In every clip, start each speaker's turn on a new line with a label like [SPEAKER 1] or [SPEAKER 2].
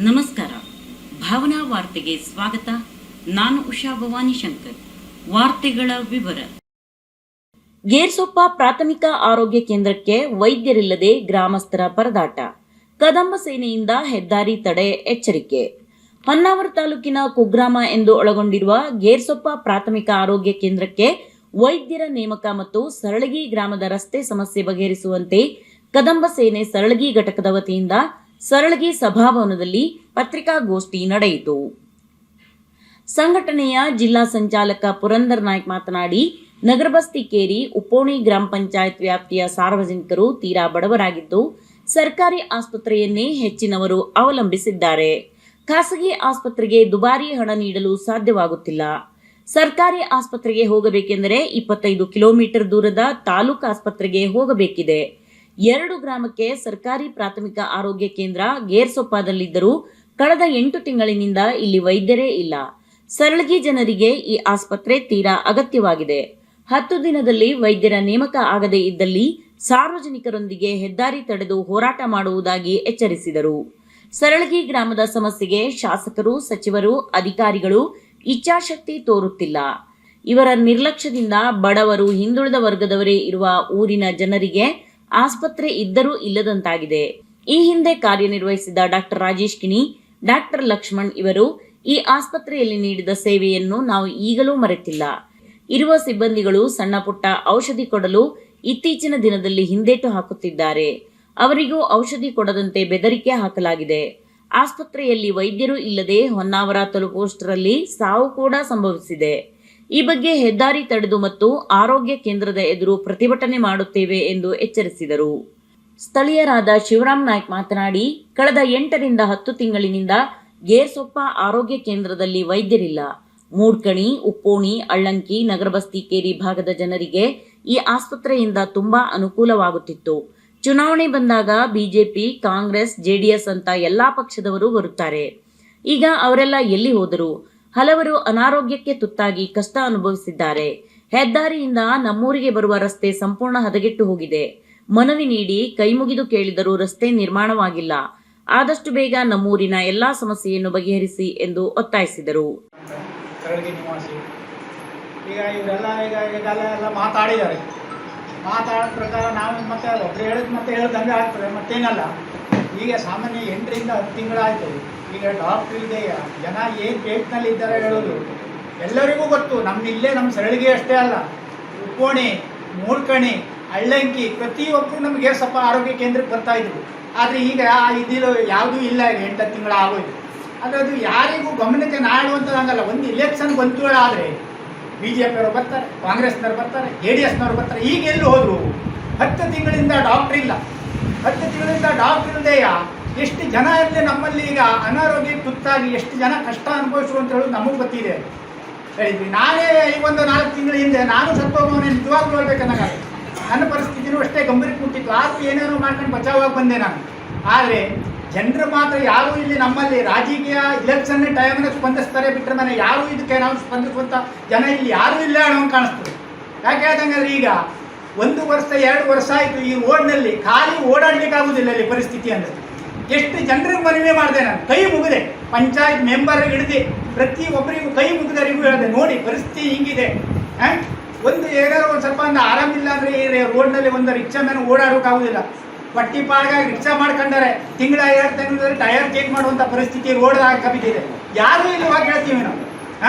[SPEAKER 1] ನಮಸ್ಕಾರ. ಭಾವನಾ ವಾರ್ತೆಗೆ ಸ್ವಾಗತ. ನಾನು ಉಷಾ ಭವಾನಿ ಶಂಕರ್. ವಾರ್ತೆಗಳ ವಿವರ. ಗೇರ್ಸೊಪ್ಪ ಪ್ರಾಥಮಿಕ ಆರೋಗ್ಯ ಕೇಂದ್ರಕ್ಕೆ ವೈದ್ಯರಿಲ್ಲದೆ ಗ್ರಾಮಸ್ಥರ ಪರದಾಟ. ಕದಂಬ ಸೇನೆಯಿಂದ ಹೆದ್ದಾರಿ ತಡೆ ಎಚ್ಚರಿಕೆ. ಹೊನ್ನಾವರ ತಾಲೂಕಿನ ಕುಗ್ರಾಮ ಎಂದು ಒಳಗೊಂಡಿರುವ ಗೇರ್ಸೊಪ್ಪ ಪ್ರಾಥಮಿಕ ಆರೋಗ್ಯ ಕೇಂದ್ರಕ್ಕೆ ವೈದ್ಯರ ನೇಮಕ ಮತ್ತು ಸರಳಗಿ ಗ್ರಾಮದ ರಸ್ತೆ ಸಮಸ್ಯೆ ಬಗೆಹರಿಸುವಂತೆ ಕದಂಬ ಸೇನೆ ಸರಳಗಿ ಘಟಕದ ವತಿಯಿಂದ ಸರಳಗಿ ಸಭಾಭವನದಲ್ಲಿ ಪತ್ರಿಕಾಗೋಷ್ಠಿ ನಡೆಯಿತು. ಸಂಘಟನೆಯ ಜಿಲ್ಲಾ ಸಂಚಾಲಕ ಪುರಂದರ್ ನಾಯ್ಕ್ ಮಾತನಾಡಿ, ನಗರಬಸ್ತಿ ಕೇರಿ ಉಪ್ಪೋಣಿ ಗ್ರಾಮ ಪಂಚಾಯತ್ ವ್ಯಾಪ್ತಿಯ ಸಾರ್ವಜನಿಕರು ತೀರಾ ಬಡವರಾಗಿದ್ದು ಸರ್ಕಾರಿ ಆಸ್ಪತ್ರೆಯನ್ನೇ ಹೆಚ್ಚಿನವರು ಅವಲಂಬಿಸಿದ್ದಾರೆ. ಖಾಸಗಿ ಆಸ್ಪತ್ರೆಗೆ ದುಬಾರಿ ಹಣ ನೀಡಲು ಸಾಧ್ಯವಾಗುತ್ತಿಲ್ಲ. ಸರ್ಕಾರಿ ಆಸ್ಪತ್ರೆಗೆ ಹೋಗಬೇಕೆಂದರೆ 25 ಕಿಲೋಮೀಟರ್ ದೂರದ ತಾಲೂಕು ಆಸ್ಪತ್ರೆಗೆ ಹೋಗಬೇಕಿದೆ. 2 ಗ್ರಾಮಕ್ಕೆ ಸರ್ಕಾರಿ ಪ್ರಾಥಮಿಕ ಆರೋಗ್ಯ ಕೇಂದ್ರ ಗೇರ್ಸೊಪ್ಪದಲ್ಲಿದ್ದರೂ ಕಳೆದ 8 ತಿಂಗಳಿನಿಂದ ಇಲ್ಲಿ ವೈದ್ಯರೇ ಇಲ್ಲ. ಸರಳಗಿ ಜನರಿಗೆ ಈ ಆಸ್ಪತ್ರೆ ತೀರಾ ಅಗತ್ಯವಾಗಿದೆ. 10 ದಿನದಲ್ಲಿ ವೈದ್ಯರ ನೇಮಕ ಆಗದೇ ಇದ್ದಲ್ಲಿ ಸಾರ್ವಜನಿಕರೊಂದಿಗೆ ಹೆದ್ದಾರಿ ತಡೆದು ಹೋರಾಟ ಮಾಡುವುದಾಗಿ ಎಚ್ಚರಿಸಿದರು. ಸರಳಗಿ ಗ್ರಾಮದ ಸಮಸ್ಯೆಗೆ ಶಾಸಕರು, ಸಚಿವರು, ಅಧಿಕಾರಿಗಳು ಇಚ್ಛಾಶಕ್ತಿ ತೋರುತ್ತಿಲ್ಲ. ಇವರ ನಿರ್ಲಕ್ಷ್ಯದಿಂದ ಬಡವರು, ಹಿಂದುಳಿದ ವರ್ಗದವರೇ ಇರುವ ಊರಿನ ಜನರಿಗೆ ಆಸ್ಪತ್ರೆ ಇದ್ದರೂ ಇಲ್ಲದಂತಾಗಿದೆ. ಈ ಹಿಂದೆ ಕಾರ್ಯನಿರ್ವಹಿಸಿದ ಡಾಕ್ಟರ್ ರಾಜೇಶ್ ಕಿಣಿ, ಡಾಕ್ಟರ್ ಲಕ್ಷ್ಮಣ್ ಇವರು ಈ ಆಸ್ಪತ್ರೆಯಲ್ಲಿ ನೀಡಿದ ಸೇವೆಯನ್ನು ನಾವು ಈಗಲೂ ಮರೆತಿಲ್ಲ. ಇರುವ ಸಿಬ್ಬಂದಿಗಳು ಸಣ್ಣ ಪುಟ್ಟ ಔಷಧಿ ಕೊಡಲು ಇತ್ತೀಚಿನ ದಿನದಲ್ಲಿ ಹಿಂದೇಟು ಹಾಕುತ್ತಿದ್ದಾರೆ. ಅವರಿಗೂ ಔಷಧಿ ಕೊಡದಂತೆ ಬೆದರಿಕೆ ಹಾಕಲಾಗಿದೆ. ಆಸ್ಪತ್ರೆಯಲ್ಲಿ ವೈದ್ಯರು ಇಲ್ಲದೆ ಹೊನ್ನಾವರ ತಲುಪುವಷ್ಟರಲ್ಲಿ ಸಾವು ಕೂಡ ಸಂಭವಿಸಿದೆ. ಈ ಬಗ್ಗೆ ಹೆದ್ದಾರಿ ತಡೆದು ಮತ್ತು ಆರೋಗ್ಯ ಕೇಂದ್ರದ ಎದುರು ಪ್ರತಿಭಟನೆ ಮಾಡುತ್ತೇವೆ ಎಂದು ಎಚ್ಚರಿಸಿದರು. ಸ್ಥಳೀಯರಾದ ಶಿವರಾಮ್ ನಾಯ್ಕ್ ಮಾತನಾಡಿ, ಕಳೆದ 8 ರಿಂದ 10 ತಿಂಗಳಿನಿಂದ ಗೇರ್ಸೊಪ್ಪ ಆರೋಗ್ಯ ಕೇಂದ್ರದಲ್ಲಿ ವೈದ್ಯರಿಲ್ಲ. ಮೂಡ್ಕಣಿ, ಉಪ್ಪೋಣಿ, ಅಳ್ಳಂಕಿ, ನಗರಬಸ್ತಿ ಕೇರಿ ಭಾಗದ ಜನರಿಗೆ ಈ ಆಸ್ಪತ್ರೆಯಿಂದ ತುಂಬಾ ಅನುಕೂಲವಾಗುತ್ತಿತ್ತು. ಚುನಾವಣೆ ಬಂದಾಗ ಬಿಜೆಪಿ, ಕಾಂಗ್ರೆಸ್, ಜೆಡಿಎಸ್ ಅಂತ ಎಲ್ಲಾ ಪಕ್ಷದವರು ಬರುತ್ತಾರೆ. ಈಗ ಅವರೆಲ್ಲ ಎಲ್ಲಿ ಹೋದರು? ಹಲವರು ಅನಾರೋಗ್ಯಕ್ಕೆ ತುತ್ತಾಗಿ ಕಷ್ಟ ಅನುಭವಿಸಿದ್ದಾರೆ. ಹೆದ್ದಾರಿಯಿಂದ ನಮ್ಮೂರಿಗೆ ಬರುವ ರಸ್ತೆ ಸಂಪೂರ್ಣ ಹದಗೆಟ್ಟು ಹೋಗಿದೆ. ಮನವಿ ನೀಡಿ ಕೈಮುಗಿದು ಕೇಳಿದರೂ ರಸ್ತೆ ನಿರ್ಮಾಣವಾಗಿಲ್ಲ. ಆದಷ್ಟು ಬೇಗ ನಮ್ಮೂರಿನ ಎಲ್ಲಾ ಸಮಸ್ಯೆಯನ್ನು ಬಗೆಹರಿಸಿ ಎಂದು ಒತ್ತಾಯಿಸಿದರು.
[SPEAKER 2] ಈಗ ಇವರೆಲ್ಲ ಮಾತಾಡಿದ್ದಾರೆ. ಮಾತಾಡೋ ಪ್ರಕಾರ ನಾವು ಮತ್ತೆ ಒಬ್ಬರು ಹೇಳಿದ್ ಮತ್ತೆ ಹೇಳ್ದಂಗೆ ಆಗ್ತದೆ, ಮತ್ತೇನಲ್ಲ. ಈಗ ಸಾಮಾನ್ಯ 8 ರಿಂದ 10 ತಿಂಗಳಾಯಿತು. ಈಗ ಡಾಕ್ಟ್ರ್ ಇದೆಯಾ, ಜನ ಏನು ಪೇಟ್ನಲ್ಲಿ ಇದ್ದಾರೆ ಹೇಳೋದು ಎಲ್ಲರಿಗೂ ಗೊತ್ತು. ಇಲ್ಲೇ ನಮ್ಮ ಸರಳಿಗೆ ಅಷ್ಟೇ ಅಲ್ಲ, ಉಪ್ಪೋಣಿ, ಮೂಡ್ಕಣಿ, ಅಳ್ಳಂಕಿ ಪ್ರತಿಯೊಬ್ಬರು ನಮಗೆ ಸ್ವಲ್ಪ ಆರೋಗ್ಯ ಕೇಂದ್ರಕ್ಕೆ ಬರ್ತಾ ಇದ್ರು. ಆದರೆ ಈಗ ಇದಿಲ್ಲ, ಯಾವುದೂ ಇಲ್ಲ. ಈಗ 8 ತಿಂಗಳ ಆಗೋಯ್ತು. ಆದರೆ ಅದು ಯಾರಿಗೂ ಗಮನಕ್ಕೆ ನಾಡುವಂಥದ್ದಾಗಲ್ಲ. ಒಂದು ಇಲೆಕ್ಷನ್ ಬಂತು ಆದರೆ BJP-ಯವರು ಬರ್ತಾರೆ, ಕಾಂಗ್ರೆಸ್ನವ್ರು ಬರ್ತಾರೆ, JDS-ನವ್ರು ಬರ್ತಾರೆ. ಈಗ ಎಲ್ಲಿ ಹೋದ್ರು? 10 ತಿಂಗಳಿಂದ ಡಾಕ್ಟ್ರ್ ಇಲ್ಲ. 10 ತಿಂಗಳಿಂದ ಡಾಕ್ಟ್ರ್ ಇಲ್ಲದೆಯಾ ಎಷ್ಟು ಜನ ಇರಲಿ ನಮ್ಮಲ್ಲಿ ಈಗ ಅನಾರೋಗ್ಯಕ್ಕೆ ತುತ್ತಾಗಿ ಎಷ್ಟು ಜನ ಕಷ್ಟ ಅನುಭವಿಸುವ ಅಂತ ಹೇಳೋದು ನಮಗೆ ಗೊತ್ತಿದೆ. ಹೇಳಿದ್ವಿ ನಾನೇ ಒಂದು 4 ತಿಂಗಳ ಹಿಂದೆ ನಾನು ಸತ್ತೋಗೋನೆ ನಿಜವಾಗ್ಲೂ ಹೇಳ್ಬೇಕನ್ನಾಗ ನನ್ನ ಪರಿಸ್ಥಿತಿನೂ ಅಷ್ಟೇ ಗಂಭೀರಕ್ಕೆ ಮುಟ್ಟಿತ್ತು. ಆದರೂ ಏನೇನೋ ಮಾಡ್ಕೊಂಡು ಬಚಾವಾಗಿ ಬಂದೆ ನಾನು. ಆದರೆ ಜನರು ಮಾತ್ರ ಯಾರೂ ಇಲ್ಲಿ ನಮ್ಮಲ್ಲಿ ರಾಜಕೀಯ ಇಲೆಕ್ಷನ್ ಟೈಮ್ನ ಸ್ಪಂದಿಸ್ತಾರೆ ಬಿಟ್ಟರೆ ಮನೆ ಯಾರೂ ಇದಕ್ಕೆ ನಾವು ಸ್ಪಂದಿಸುವಂಥ ಜನ ಇಲ್ಲಿ ಯಾರೂ ಇಲ್ಲ ಅನ್ನೋ ಕಾಣಿಸ್ತದೆ. ಯಾಕೆ ಹೇಳ್ದಂಗಾದ್ರೆ ಈಗ 1 ವರ್ಷ 2 ವರ್ಷ ಆಯಿತು ಈ ರೋಡ್ನಲ್ಲಿ ಖಾಲಿ ಓಡಾಡಲಿಕ್ಕಾಗೋದಿಲ್ಲ ಇಲ್ಲಿ ಪರಿಸ್ಥಿತಿ ಅಂದರೆ. ಎಷ್ಟು ಜನರಿಗೆ ಮನವಿ ಮಾಡಿದೆ ನಾನು, ಕೈ ಮುಗಿದೆ, ಪಂಚಾಯತ್ ಮೆಂಬರ್ಗೆ ಹಿಡಿದು ಪ್ರತಿಯೊಬ್ಬರಿಗೂ ಕೈ ಮುಗಿದರಿಗೂ ಹೇಳಿದೆ, ನೋಡಿ ಪರಿಸ್ಥಿತಿ ಹಿಂಗಿದೆ. ಒಂದು ಏನಾದ್ರು ಒಂದು ಸ್ವಲ್ಪ ಆರಾಮಿಲ್ಲ ಅಂದರೆ ಈ ರೋಡ್ನಲ್ಲಿ ಒಂದು ರಿಕ್ಷಾ ಮೇಲೆ ಓಡಾಡೋಕ್ಕಾಗೋದಿಲ್ಲ. ಪಟ್ಟಿ ಪಾಡ್ಗಾಗಿ ರಿಕ್ಷಾ ಮಾಡ್ಕೊಂಡಾರೆ. ತಿಂಗಳ 2 ತಿಂಗಳಲ್ಲಿ ಟೈರ್ ಚೇಂಜ್ ಮಾಡುವಂಥ ಪರಿಸ್ಥಿತಿ ರೋಡ್ದಾಗ ಕಬಿದ್ದಿದೆ. ಯಾರೂ ಇಲ್ಲವಾಗ ಹೇಳ್ತೀವಿ ನಾವು,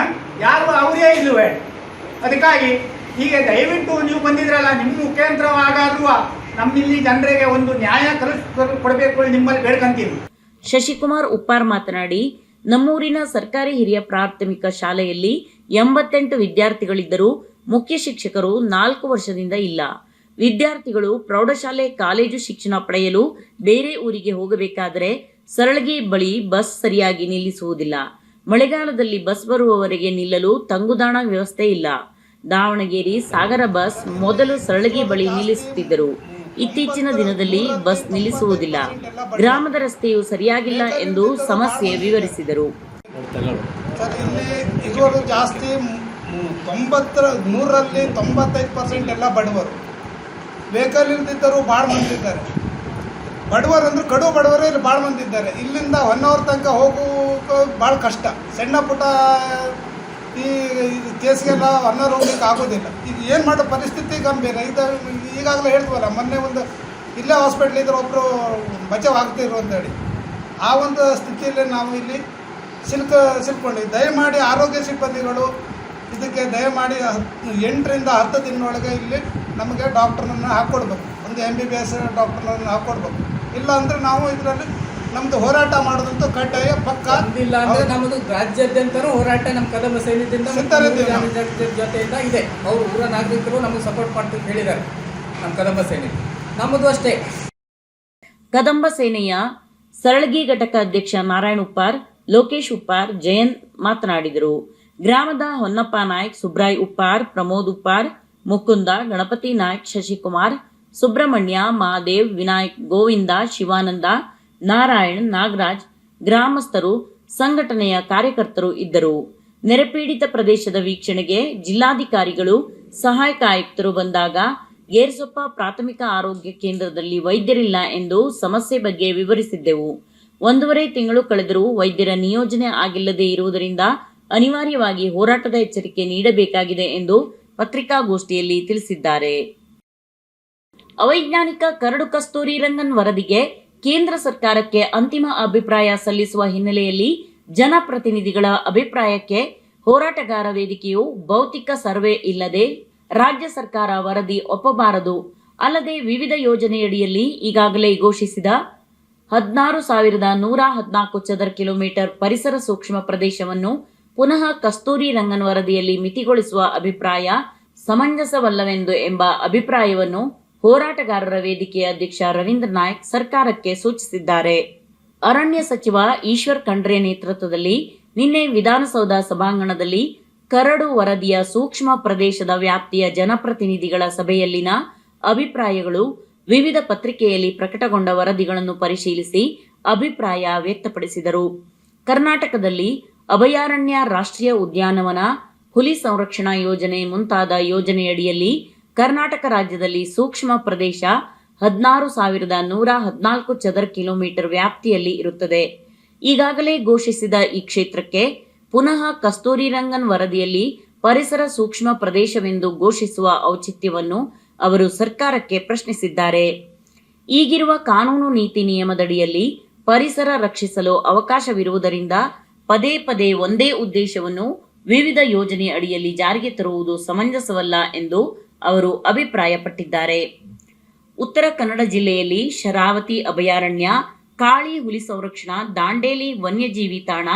[SPEAKER 2] ಯಾರು ಅವರೇ ಇಲ್ಲವೇ. ಅದಕ್ಕಾಗಿ ಈಗ ದಯವಿಟ್ಟು ನೀವು ಬಂದಿದ್ರಲ್ಲ, ನಿಮ್ಮ ಮುಖೇಂದ್ರವಾಗಾದ್ರೂ ನಮ್ಮಿಲ್ಲಿ ಜನರಿಗೆ ಒಂದು ನ್ಯಾಯ ಕೊಡಬೇಕು ನಿಮ್ಮಲ್ಲಿ ಬೇಡ್ಕೊಂತೀವಿ.
[SPEAKER 1] ಶಶಿಕುಮಾರ್ ಉಪ್ಪಾರ್ ಮಾತನಾಡಿ, ನಮ್ಮೂರಿನ ಸರ್ಕಾರಿ ಹಿರಿಯ ಪ್ರಾಥಮಿಕ ಶಾಲೆಯಲ್ಲಿ 88 ವಿದ್ಯಾರ್ಥಿಗಳಿದ್ದರೂ ಮುಖ್ಯ ಶಿಕ್ಷಕರು 4 ವರ್ಷದಿಂದ ಇಲ್ಲ. ವಿದ್ಯಾರ್ಥಿಗಳು ಪ್ರೌಢಶಾಲೆ, ಕಾಲೇಜು ಶಿಕ್ಷಣ ಪಡೆಯಲು ಬೇರೆ ಊರಿಗೆ ಹೋಗಬೇಕಾದರೆ ಸರಳಗಿ ಬಳಿ ಬಸ್ ಸರಿಯಾಗಿ ನಿಲ್ಲಿಸುವುದಿಲ್ಲ. ಮಳೆಗಾಲದಲ್ಲಿ ಬಸ್ ಬರುವವರೆಗೆ ನಿಲ್ಲಲು ತಂಗುದಾಣ ವ್ಯವಸ್ಥೆ ಇಲ್ಲ. ದಾವಣಗೆರೆ ಸಾಗರ ಬಸ್ ಮೊದಲು ಸರಳಗಿ ಬಳಿ ನಿಲ್ಲಿಸುತ್ತಿದ್ದರು. ಇತ್ತೀಚಿನ ದಿನದಲ್ಲಿ ಬಸ್ ನಿಲ್ಲಿಸುವುದಿಲ್ಲ. ಗ್ರಾಮದ ರಸ್ತೆಯು ಸರಿಯಾಗಿಲ್ಲ ಎಂದು ಸಮಸ್ಯೆ ವಿವರಿಸಿದರು.
[SPEAKER 3] ಜಾಸ್ತಿ 100% 95% ಎಲ್ಲ ಬಡವರು. ವೆಹಿಕಲ್ ಇಲ್ದಿದ್ದರು ಭಾಳ ಮಂದಿ ಇದ್ದಾರೆ. ಬಡವರಂದ್ರೆ ಕಡು ಬಡವರೇ ಇಲ್ಲಿ ಭಾಳ ಮಂದಿ ಇದ್ದಾರೆ. ಇಲ್ಲಿಂದ ಹೊನ್ನಾವರ ತನಕ ಹೋಗೋಕೆ ಭಾಳ ಕಷ್ಟ. ಸಣ್ಣ ಪುಟ್ಟ ಈ ಕೇಸ್ಗೆಲ್ಲ ಹೊನ್ನಾವರ ಹೋಗ್ಲಿಕ್ಕೆ ಆಗೋದಿಲ್ಲ. ಈಗ ಏನು ಮಾಡೋ ಪರಿಸ್ಥಿತಿ ಗಂಭೀರ ಇದು. ಈಗಾಗಲೇ ಹೇಳ್ತೀವಲ್ಲ, ಮೊನ್ನೆ ಒಂದು ಇಲ್ಲೇ ಹಾಸ್ಪಿಟ್ಲ್ ಇದ್ರೆ ಒಬ್ಬರು ಬಚಾವ್ ಆಗ್ತಿರು ಅಂತೇಳಿ ಆ ಒಂದು ಸ್ಥಿತಿಯಲ್ಲಿ ನಾವು ಇಲ್ಲಿ ಸಿಲ್ಕೊಂಡಿವಿ. ದಯಮಾಡಿ ಆರೋಗ್ಯ ಸಿಬ್ಬಂದಿಗಳು ಇದಕ್ಕೆ ದಯಮಾಡಿ 8 ರಿಂದ 10 ದಿನದೊಳಗೆ ಇಲ್ಲಿ ನಮಗೆ ಡಾಕ್ಟ್ರನ್ನ ಹಾಕ್ಕೊಡ್ಬೇಕು. ಒಂದು MBBS ಡಾಕ್ಟ್ರನ್ನ ಹಾಕ್ಕೊಡ್ಬೇಕು. ಇಲ್ಲ ಅಂದರೆ ನಾವು ಇದರಲ್ಲಿ ನಮ್ಮದು ಹೋರಾಟ ಮಾಡೋದಂತೂ ಕಡ್ಡಾಯ ಪಕ್ಕ.
[SPEAKER 4] ಇಲ್ಲ ಅಂದರೆ ನಮ್ಮದು ರಾಜ್ಯಾದ್ಯಂತನೂ ಹೋರಾಟ ನಮ್ಮ ಕದಮ ಸೈನ್ಯದಿಂದ ಜೊತೆಯಿಂದ ಇದೆ. ಅವರು ಊರ ನಾಗರಿಕರು ನಮಗೆ ಸಪೋರ್ಟ್ ಮಾಡ್ತೀವಿ ಹೇಳಿದ್ದಾರೆ. ನಮ್ಮ ಕದಂಬ ಸೇನೆ ನಮ್ಮದು ಅಷ್ಟೇ.
[SPEAKER 1] ಕದಂಬ ಸೇನೆಯ ಸರಳಗಿ ಘಟಕ ಅಧ್ಯಕ್ಷ ನಾರಾಯಣ ಉಪ್ಪಾರ್, ಲೋಕೇಶ್ ಉಪ್ಪಾರ್, ಜಯಂತ್ ಮಾತನಾಡಿದರು. ಗ್ರಾಮದ ಹೊನ್ನಪ್ಪ ನಾಯ್ಕ್, ಸುಬ್ರಾಯ್ ಉಪ್ಪಾರ್, ಪ್ರಮೋದ್ ಉಪ್ಪಾರ್, ಮುಕುಂದ, ಗಣಪತಿ ನಾಯ್ಕ್, ಶಶಿಕುಮಾರ್, ಸುಬ್ರಹ್ಮಣ್ಯ, ಮಹಾದೇವ್, ವಿನಾಯಕ್, ಗೋವಿಂದ, ಶಿವಾನಂದ, ನಾರಾಯಣ್, ನಾಗರಾಜ್, ಗ್ರಾಮಸ್ಥರು, ಸಂಘಟನೆಯ ಕಾರ್ಯಕರ್ತರು ಇದ್ದರು. ನೆರೆಪೀಡಿತ ಪ್ರದೇಶದ ವೀಕ್ಷಣೆಗೆ ಜಿಲ್ಲಾಧಿಕಾರಿಗಳು, ಸಹಾಯಕ ಆಯುಕ್ತರು ಬಂದಾಗ ಗೇರ್ಸೊಪ್ಪ ಪ್ರಾಥಮಿಕ ಆರೋಗ್ಯ ಕೇಂದ್ರದಲ್ಲಿ ವೈದ್ಯರಿಲ್ಲ ಎಂದು ಸಮಸ್ಯೆ ಬಗ್ಗೆ ವಿವರಿಸಿದ್ದೆವು. 1.5 ತಿಂಗಳು ಕಳೆದರೂ ವೈದ್ಯರ ನಿಯೋಜನೆ ಆಗಿಲ್ಲದೆ ಇರುವುದರಿಂದ ಅನಿವಾರ್ಯವಾಗಿ ಹೋರಾಟದ ಎಚ್ಚರಿಕೆ ನೀಡಬೇಕಾಗಿದೆ ಎಂದು ಪತ್ರಿಕಾಗೋಷ್ಠಿಯಲ್ಲಿ ತಿಳಿಸಿದ್ದಾರೆ. ಅವೈಜ್ಞಾನಿಕ ಕರಡು ಕಸ್ತೂರಿ ರಂಗನ್ ವರದಿಗೆ ಕೇಂದ್ರ ಸರ್ಕಾರಕ್ಕೆ ಅಂತಿಮ ಅಭಿಪ್ರಾಯ ಸಲ್ಲಿಸುವ ಹಿನ್ನೆಲೆಯಲ್ಲಿ ಜನಪ್ರತಿನಿಧಿಗಳ ಅಭಿಪ್ರಾಯಕ್ಕೆ ಹೋರಾಟಗಾರ ವೇದಿಕೆಯು ಭೌತಿಕ ಸರ್ವೆ ಇಲ್ಲದೆ ರಾಜ್ಯ ಸರ್ಕಾರ ವರದಿ ಒಪ್ಪಬಾರದು. ಅಲ್ಲದೆ ವಿವಿಧ ಯೋಜನೆಯಡಿಯಲ್ಲಿ ಈಗಾಗಲೇ ಘೋಷಿಸಿದ 16,114 ಚದರ ಕಿಲೋಮೀಟರ್ ಪರಿಸರ ಸೂಕ್ಷ್ಮ ಪ್ರದೇಶವನ್ನು ಪುನಃ ಕಸ್ತೂರಿ ರಂಗನ್ ವರದಿಯಲ್ಲಿ ಮಿತಿಗೊಳಿಸುವ ಅಭಿಪ್ರಾಯ ಸಮಂಜಸವಲ್ಲವೆಂದು ಎಂಬ ಅಭಿಪ್ರಾಯವನ್ನು ಹೋರಾಟಗಾರರ ವೇದಿಕೆಯ ಅಧ್ಯಕ್ಷ ರವೀಂದ್ರ ನಾಯ್ಕ್ ಸರ್ಕಾರಕ್ಕೆ ಸೂಚಿಸಿದ್ದಾರೆ. ಅರಣ್ಯ ಸಚಿವ ಈಶ್ವರ್ ಖಂಡ್ರೆ ನೇತೃತ್ವದಲ್ಲಿ ನಿನ್ನೆ ವಿಧಾನಸೌಧ ಸಭಾಂಗಣದಲ್ಲಿ ಕರಡು ವರದಿಯ ಸೂಕ್ಷ್ಮ ಪ್ರದೇಶದ ವ್ಯಾಪ್ತಿಯ ಜನಪ್ರತಿನಿಧಿಗಳ ಸಭೆಯಲ್ಲಿನ ಅಭಿಪ್ರಾಯಗಳು, ವಿವಿಧ ಪತ್ರಿಕೆಯಲ್ಲಿ ಪ್ರಕಟಗೊಂಡ ವರದಿಗಳನ್ನು ಪರಿಶೀಲಿಸಿ ಅಭಿಪ್ರಾಯ ವ್ಯಕ್ತಪಡಿಸಿದರು. ಕರ್ನಾಟಕದಲ್ಲಿ ಅಭಯಾರಣ್ಯ, ರಾಷ್ಟ್ರೀಯ ಉದ್ಯಾನವನ, ಹುಲಿ ಸಂರಕ್ಷಣಾ ಯೋಜನೆ ಮುಂತಾದ ಯೋಜನೆಯಡಿಯಲ್ಲಿ ಕರ್ನಾಟಕ ರಾಜ್ಯದಲ್ಲಿ ಸೂಕ್ಷ್ಮ ಪ್ರದೇಶ 16,114 ಚದರ ಕಿಲೋಮೀಟರ್ ವ್ಯಾಪ್ತಿಯಲ್ಲಿ ಇರುತ್ತದೆ. ಈಗಾಗಲೇ ಘೋಷಿಸಿದ ಈ ಕ್ಷೇತ್ರಕ್ಕೆ ಪುನಃ ಕಸ್ತೂರಿ ರಂಗನ್ ವರದಿಯಲ್ಲಿ ಪರಿಸರ ಸೂಕ್ಷ್ಮ ಪ್ರದೇಶವೆಂದು ಘೋಷಿಸುವ ಔಚಿತ್ಯವನ್ನು ಅವರು ಸರ್ಕಾರಕ್ಕೆ ಪ್ರಶ್ನಿಸಿದ್ದಾರೆ. ಈಗಿರುವ ಕಾನೂನು ನೀತಿ ನಿಯಮದಡಿಯಲ್ಲಿ ಪರಿಸರ ರಕ್ಷಿಸಲು ಅವಕಾಶವಿರುವುದರಿಂದ ಪದೇ ಪದೇ ಒಂದೇ ಉದ್ದೇಶವನ್ನು ವಿವಿಧ ಯೋಜನೆ ಅಡಿಯಲ್ಲಿ ಜಾರಿಗೆ ತರುವುದು ಸಮಂಜಸವಲ್ಲ ಎಂದು ಅವರು ಅಭಿಪ್ರಾಯಪಟ್ಟಿದ್ದಾರೆ. ಉತ್ತರ ಕನ್ನಡ ಜಿಲ್ಲೆಯಲ್ಲಿ ಶರಾವತಿ ಅಭಯಾರಣ್ಯ, ಕಾಳಿ ಹುಲಿ ಸಂರಕ್ಷಣಾ, ದಾಂಡೇಲಿ ವನ್ಯಜೀವಿ ತಾಣ,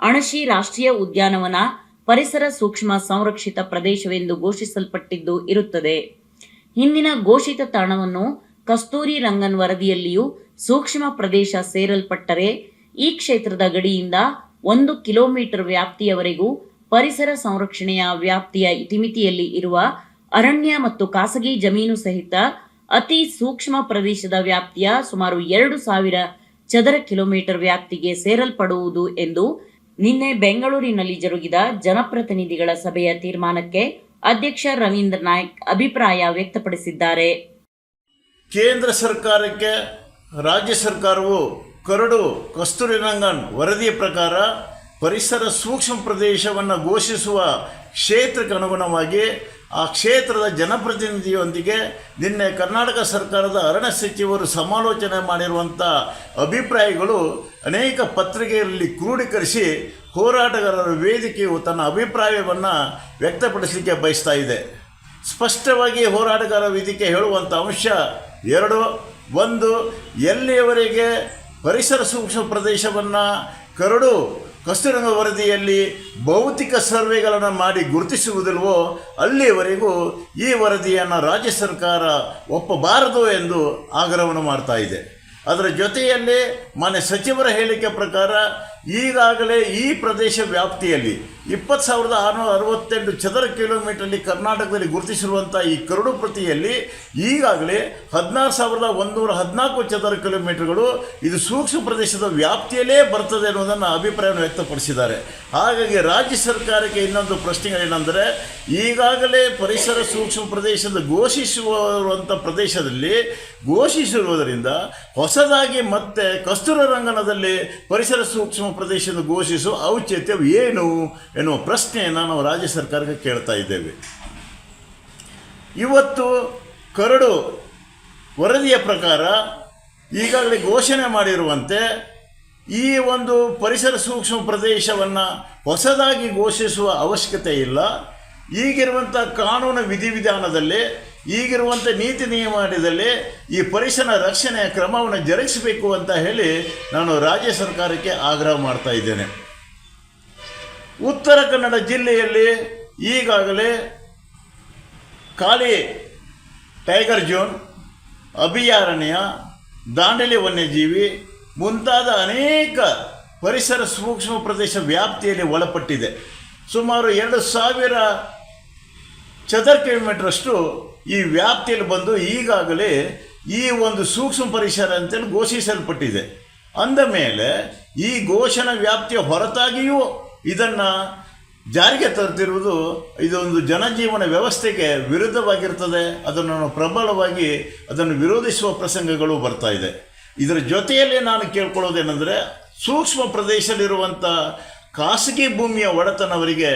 [SPEAKER 1] ಅಣಶಿ ರಾಷ್ಟ್ರೀಯ ಉದ್ಯಾನವನ ಪರಿಸರ ಸೂಕ್ಷ್ಮ ಸಂರಕ್ಷಿತ ಪ್ರದೇಶವೆಂದು ಘೋಷಿಸಲ್ಪಟ್ಟಿದ್ದು ಇರುತ್ತದೆ. ಹಿಂದಿನ ಘೋಷಿತ ತಾಣವನ್ನು ಕಸ್ತೂರಿ ರಂಗನ್ ವರದಿಯಲ್ಲಿಯೂ ಸೂಕ್ಷ್ಮ ಪ್ರದೇಶ ಸೇರಲ್ಪಟ್ಟರೆ ಈ ಕ್ಷೇತ್ರದ ಗಡಿಯಿಂದ 1 ಕಿಲೋಮೀಟರ್ ವ್ಯಾಪ್ತಿಯವರೆಗೂ ಪರಿಸರ ಸಂರಕ್ಷಣೆಯ ವ್ಯಾಪ್ತಿಯ ಇತಿಮಿತಿಯಲ್ಲಿ ಇರುವ ಅರಣ್ಯ ಮತ್ತು ಖಾಸಗಿ ಜಮೀನು ಸಹಿತ ಅತಿ ಸೂಕ್ಷ್ಮ ಪ್ರದೇಶದ ವ್ಯಾಪ್ತಿಯ ಸುಮಾರು 2,000 ಚದರ ಕಿಲೋಮೀಟರ್ ವ್ಯಾಪ್ತಿಗೆ ಸೇರಲ್ಪಡುವುದು ಎಂದು ನಿನ್ನೆ ಬೆಂಗಳೂರಿನಲ್ಲಿ ಜರುಗಿದ ಜನಪ್ರತಿನಿಧಿಗಳ ಸಭೆಯ ತೀರ್ಮಾನಕ್ಕೆ ಅಧ್ಯಕ್ಷ ರವೀಂದ್ರ ನಾಯ್ಕ್ ಅಭಿಪ್ರಾಯ ವ್ಯಕ್ತಪಡಿಸಿದ್ದಾರೆ.
[SPEAKER 5] ಕೇಂದ್ರ ಸರ್ಕಾರಕ್ಕೆ ರಾಜ್ಯ ಸರ್ಕಾರವು ಕರಡು ಕಸ್ತೂರಿ ರಂಗನ್ ವರದಿಯ ಪ್ರಕಾರ ಪರಿಸರ ಸೂಕ್ಷ್ಮ ಪ್ರದೇಶವನ್ನು ಘೋಷಿಸುವ ಕ್ಷೇತ್ರಕ್ಕೆ ಅನುಗುಣವಾಗಿ ಆ ಕ್ಷೇತ್ರದ ಜನಪ್ರತಿನಿಧಿಯೊಂದಿಗೆ ನಿನ್ನೆ ಕರ್ನಾಟಕ ಸರ್ಕಾರದ ಅರಣ್ಯ ಸಚಿವರು ಸಮಾಲೋಚನೆ ಮಾಡಿರುವಂಥ ಅಭಿಪ್ರಾಯಗಳು ಅನೇಕ ಪತ್ರಿಕೆಯಲ್ಲಿ ಕ್ರೋಢೀಕರಿಸಿ ಹೋರಾಟಗಾರರ ವೇದಿಕೆಯು ತನ್ನ ಅಭಿಪ್ರಾಯವನ್ನು ವ್ಯಕ್ತಪಡಿಸಲಿಕ್ಕೆ ಬಯಸ್ತಾ ಇದೆ. ಸ್ಪಷ್ಟವಾಗಿ ಹೋರಾಟಗಾರರ ವೇದಿಕೆ ಹೇಳುವಂಥ ಅಂಶ 2. 1. ಎಲ್ಲಿಯವರೆಗೆ ಪರಿಸರ ಸೂಕ್ಷ್ಮ ಪ್ರದೇಶವನ್ನು ಕರಡು ಕಸ್ತೂರಿ ವರದಿಯಲ್ಲಿ ಭೌತಿಕ ಸರ್ವೆಗಳನ್ನು ಮಾಡಿ ಗುರುತಿಸುವುದಿಲ್ವೋ ಅಲ್ಲಿಯವರೆಗೂ ಈ ವರದಿಯನ್ನು ರಾಜ್ಯ ಸರ್ಕಾರ ಒಪ್ಪಬಾರದು ಎಂದು ಆಗ್ರಹವನ್ನು ಮಾಡ್ತಾ ಇದೆ. ಅದರ ಜೊತೆಯಲ್ಲಿ ಮಾನ್ಯ ಸಚಿವರ ಹೇಳಿಕೆ ಪ್ರಕಾರ ಈಗಾಗಲೇ ಈ ಪ್ರದೇಶ ವ್ಯಾಪ್ತಿಯಲ್ಲಿ 20,668 ಚದರ ಕಿಲೋಮೀಟರ್ಲಿ ಕರ್ನಾಟಕದಲ್ಲಿ ಗುರುತಿಸಿರುವಂಥ ಈ ಕರಡು ಪ್ರತಿಯಲ್ಲಿ ಈಗಾಗಲೇ 16,114 ಚದರ ಕಿಲೋಮೀಟರ್ಗಳು ಇದು ಸೂಕ್ಷ್ಮ ಪ್ರದೇಶದ ವ್ಯಾಪ್ತಿಯಲ್ಲೇ ಬರ್ತದೆ ಅನ್ನೋದನ್ನು ಅಭಿಪ್ರಾಯವನ್ನು ವ್ಯಕ್ತಪಡಿಸಿದ್ದಾರೆ. ಹಾಗಾಗಿ ರಾಜ್ಯ ಸರ್ಕಾರಕ್ಕೆ ಇನ್ನೊಂದು ಪ್ರಶ್ನೆಗಳೇನೆಂದರೆ, ಈಗಾಗಲೇ ಪರಿಸರ ಸೂಕ್ಷ್ಮ ಪ್ರದೇಶದ ಘೋಷಿಸುವಂಥ ಪ್ರದೇಶದಲ್ಲಿ ಘೋಷಿಸಿರುವುದರಿಂದ ಹೊಸದಾಗಿ ಮತ್ತೆ ಕಸ್ತೂರಿ ರಂಗನದಲ್ಲಿ ಪರಿಸರ ಸೂಕ್ಷ್ಮ ಪ್ರದೇಶದ ಘೋಷಿಸುವ ಔಚಿತ್ಯವು ಏನು ಎನ್ನುವ ಪ್ರಶ್ನೆಯನ್ನು ನಾವು ರಾಜ್ಯ ಸರ್ಕಾರಕ್ಕೆ ಕೇಳ್ತಾ ಇದ್ದೇವೆ. ಇವತ್ತು ಕರಡು ವರದಿಯ ಪ್ರಕಾರ ಈಗಾಗಲೇ ಘೋಷಣೆ ಮಾಡಿರುವಂತೆ ಈ ಒಂದು ಪರಿಸರ ಸೂಕ್ಷ್ಮ ಪ್ರದೇಶವನ್ನು ಹೊಸದಾಗಿ ಘೋಷಿಸುವ ಅವಶ್ಯಕತೆ ಇಲ್ಲ. ಈಗಿರುವಂಥ ಕಾನೂನು ವಿಧಿವಿಧಾನದಲ್ಲಿ, ಈಗಿರುವಂಥ ನೀತಿ ನಿಯಮದಲ್ಲಿ ಈ ಪರಿಸರ ರಕ್ಷಣೆಯ ಕ್ರಮವನ್ನು ಜರುಗಿಸಬೇಕು ಅಂತ ಹೇಳಿ ನಾನು ರಾಜ್ಯ ಸರ್ಕಾರಕ್ಕೆ ಆಗ್ರಹ ಮಾಡ್ತಾ ಇದ್ದೇನೆ. ಉತ್ತರ ಕನ್ನಡ ಜಿಲ್ಲೆಯಲ್ಲಿ ಈಗಾಗಲೇ ಕಾಳಿ ಟೈಗರ್ ಝೋನ್, ಅಭಯಾರಣ್ಯ, ದಾಂಡೇಲಿ ವನ್ಯಜೀವಿ ಮುಂತಾದ ಅನೇಕ ಪರಿಸರ ಸೂಕ್ಷ್ಮ ಪ್ರದೇಶ ವ್ಯಾಪ್ತಿಯಲ್ಲಿ ಒಳಪಟ್ಟಿದೆ. ಸುಮಾರು 2,000 ಚದರ ಕಿಲೋಮೀಟರಷ್ಟು ಈ ವ್ಯಾಪ್ತಿಯಲ್ಲಿ ಬಂದು ಈಗಾಗಲೇ ಈ ಒಂದು ಸೂಕ್ಷ್ಮ ಪರಿಸರ ಅಂತೇಳಿ ಘೋಷಿಸಲ್ಪಟ್ಟಿದೆ. ಅಂದ ಮೇಲೆ ಈ ಘೋಷಣಾ ವ್ಯಾಪ್ತಿಯ ಹೊರತಾಗಿಯೂ ಇದನ್ನು ಜಾರಿಗೆ ತರುತ್ತಿರುವುದು ಇದೊಂದು ಜನಜೀವನ ವ್ಯವಸ್ಥೆಗೆ ವಿರುದ್ಧವಾಗಿರ್ತದೆ. ಅದನ್ನು ಪ್ರಬಲವಾಗಿ ಅದನ್ನು ವಿರೋಧಿಸುವ ಪ್ರಸಂಗಗಳು ಬರ್ತಾ ಇದೆ. ಇದರ ಜೊತೆಯಲ್ಲಿ ನಾನು ಕೇಳ್ಕೊಳ್ಳೋದೇನೆಂದರೆ, ಸೂಕ್ಷ್ಮ ಪ್ರದೇಶದಲ್ಲಿರುವಂಥ ಖಾಸಗಿ ಭೂಮಿಯ ಒಡೆತನವರಿಗೆ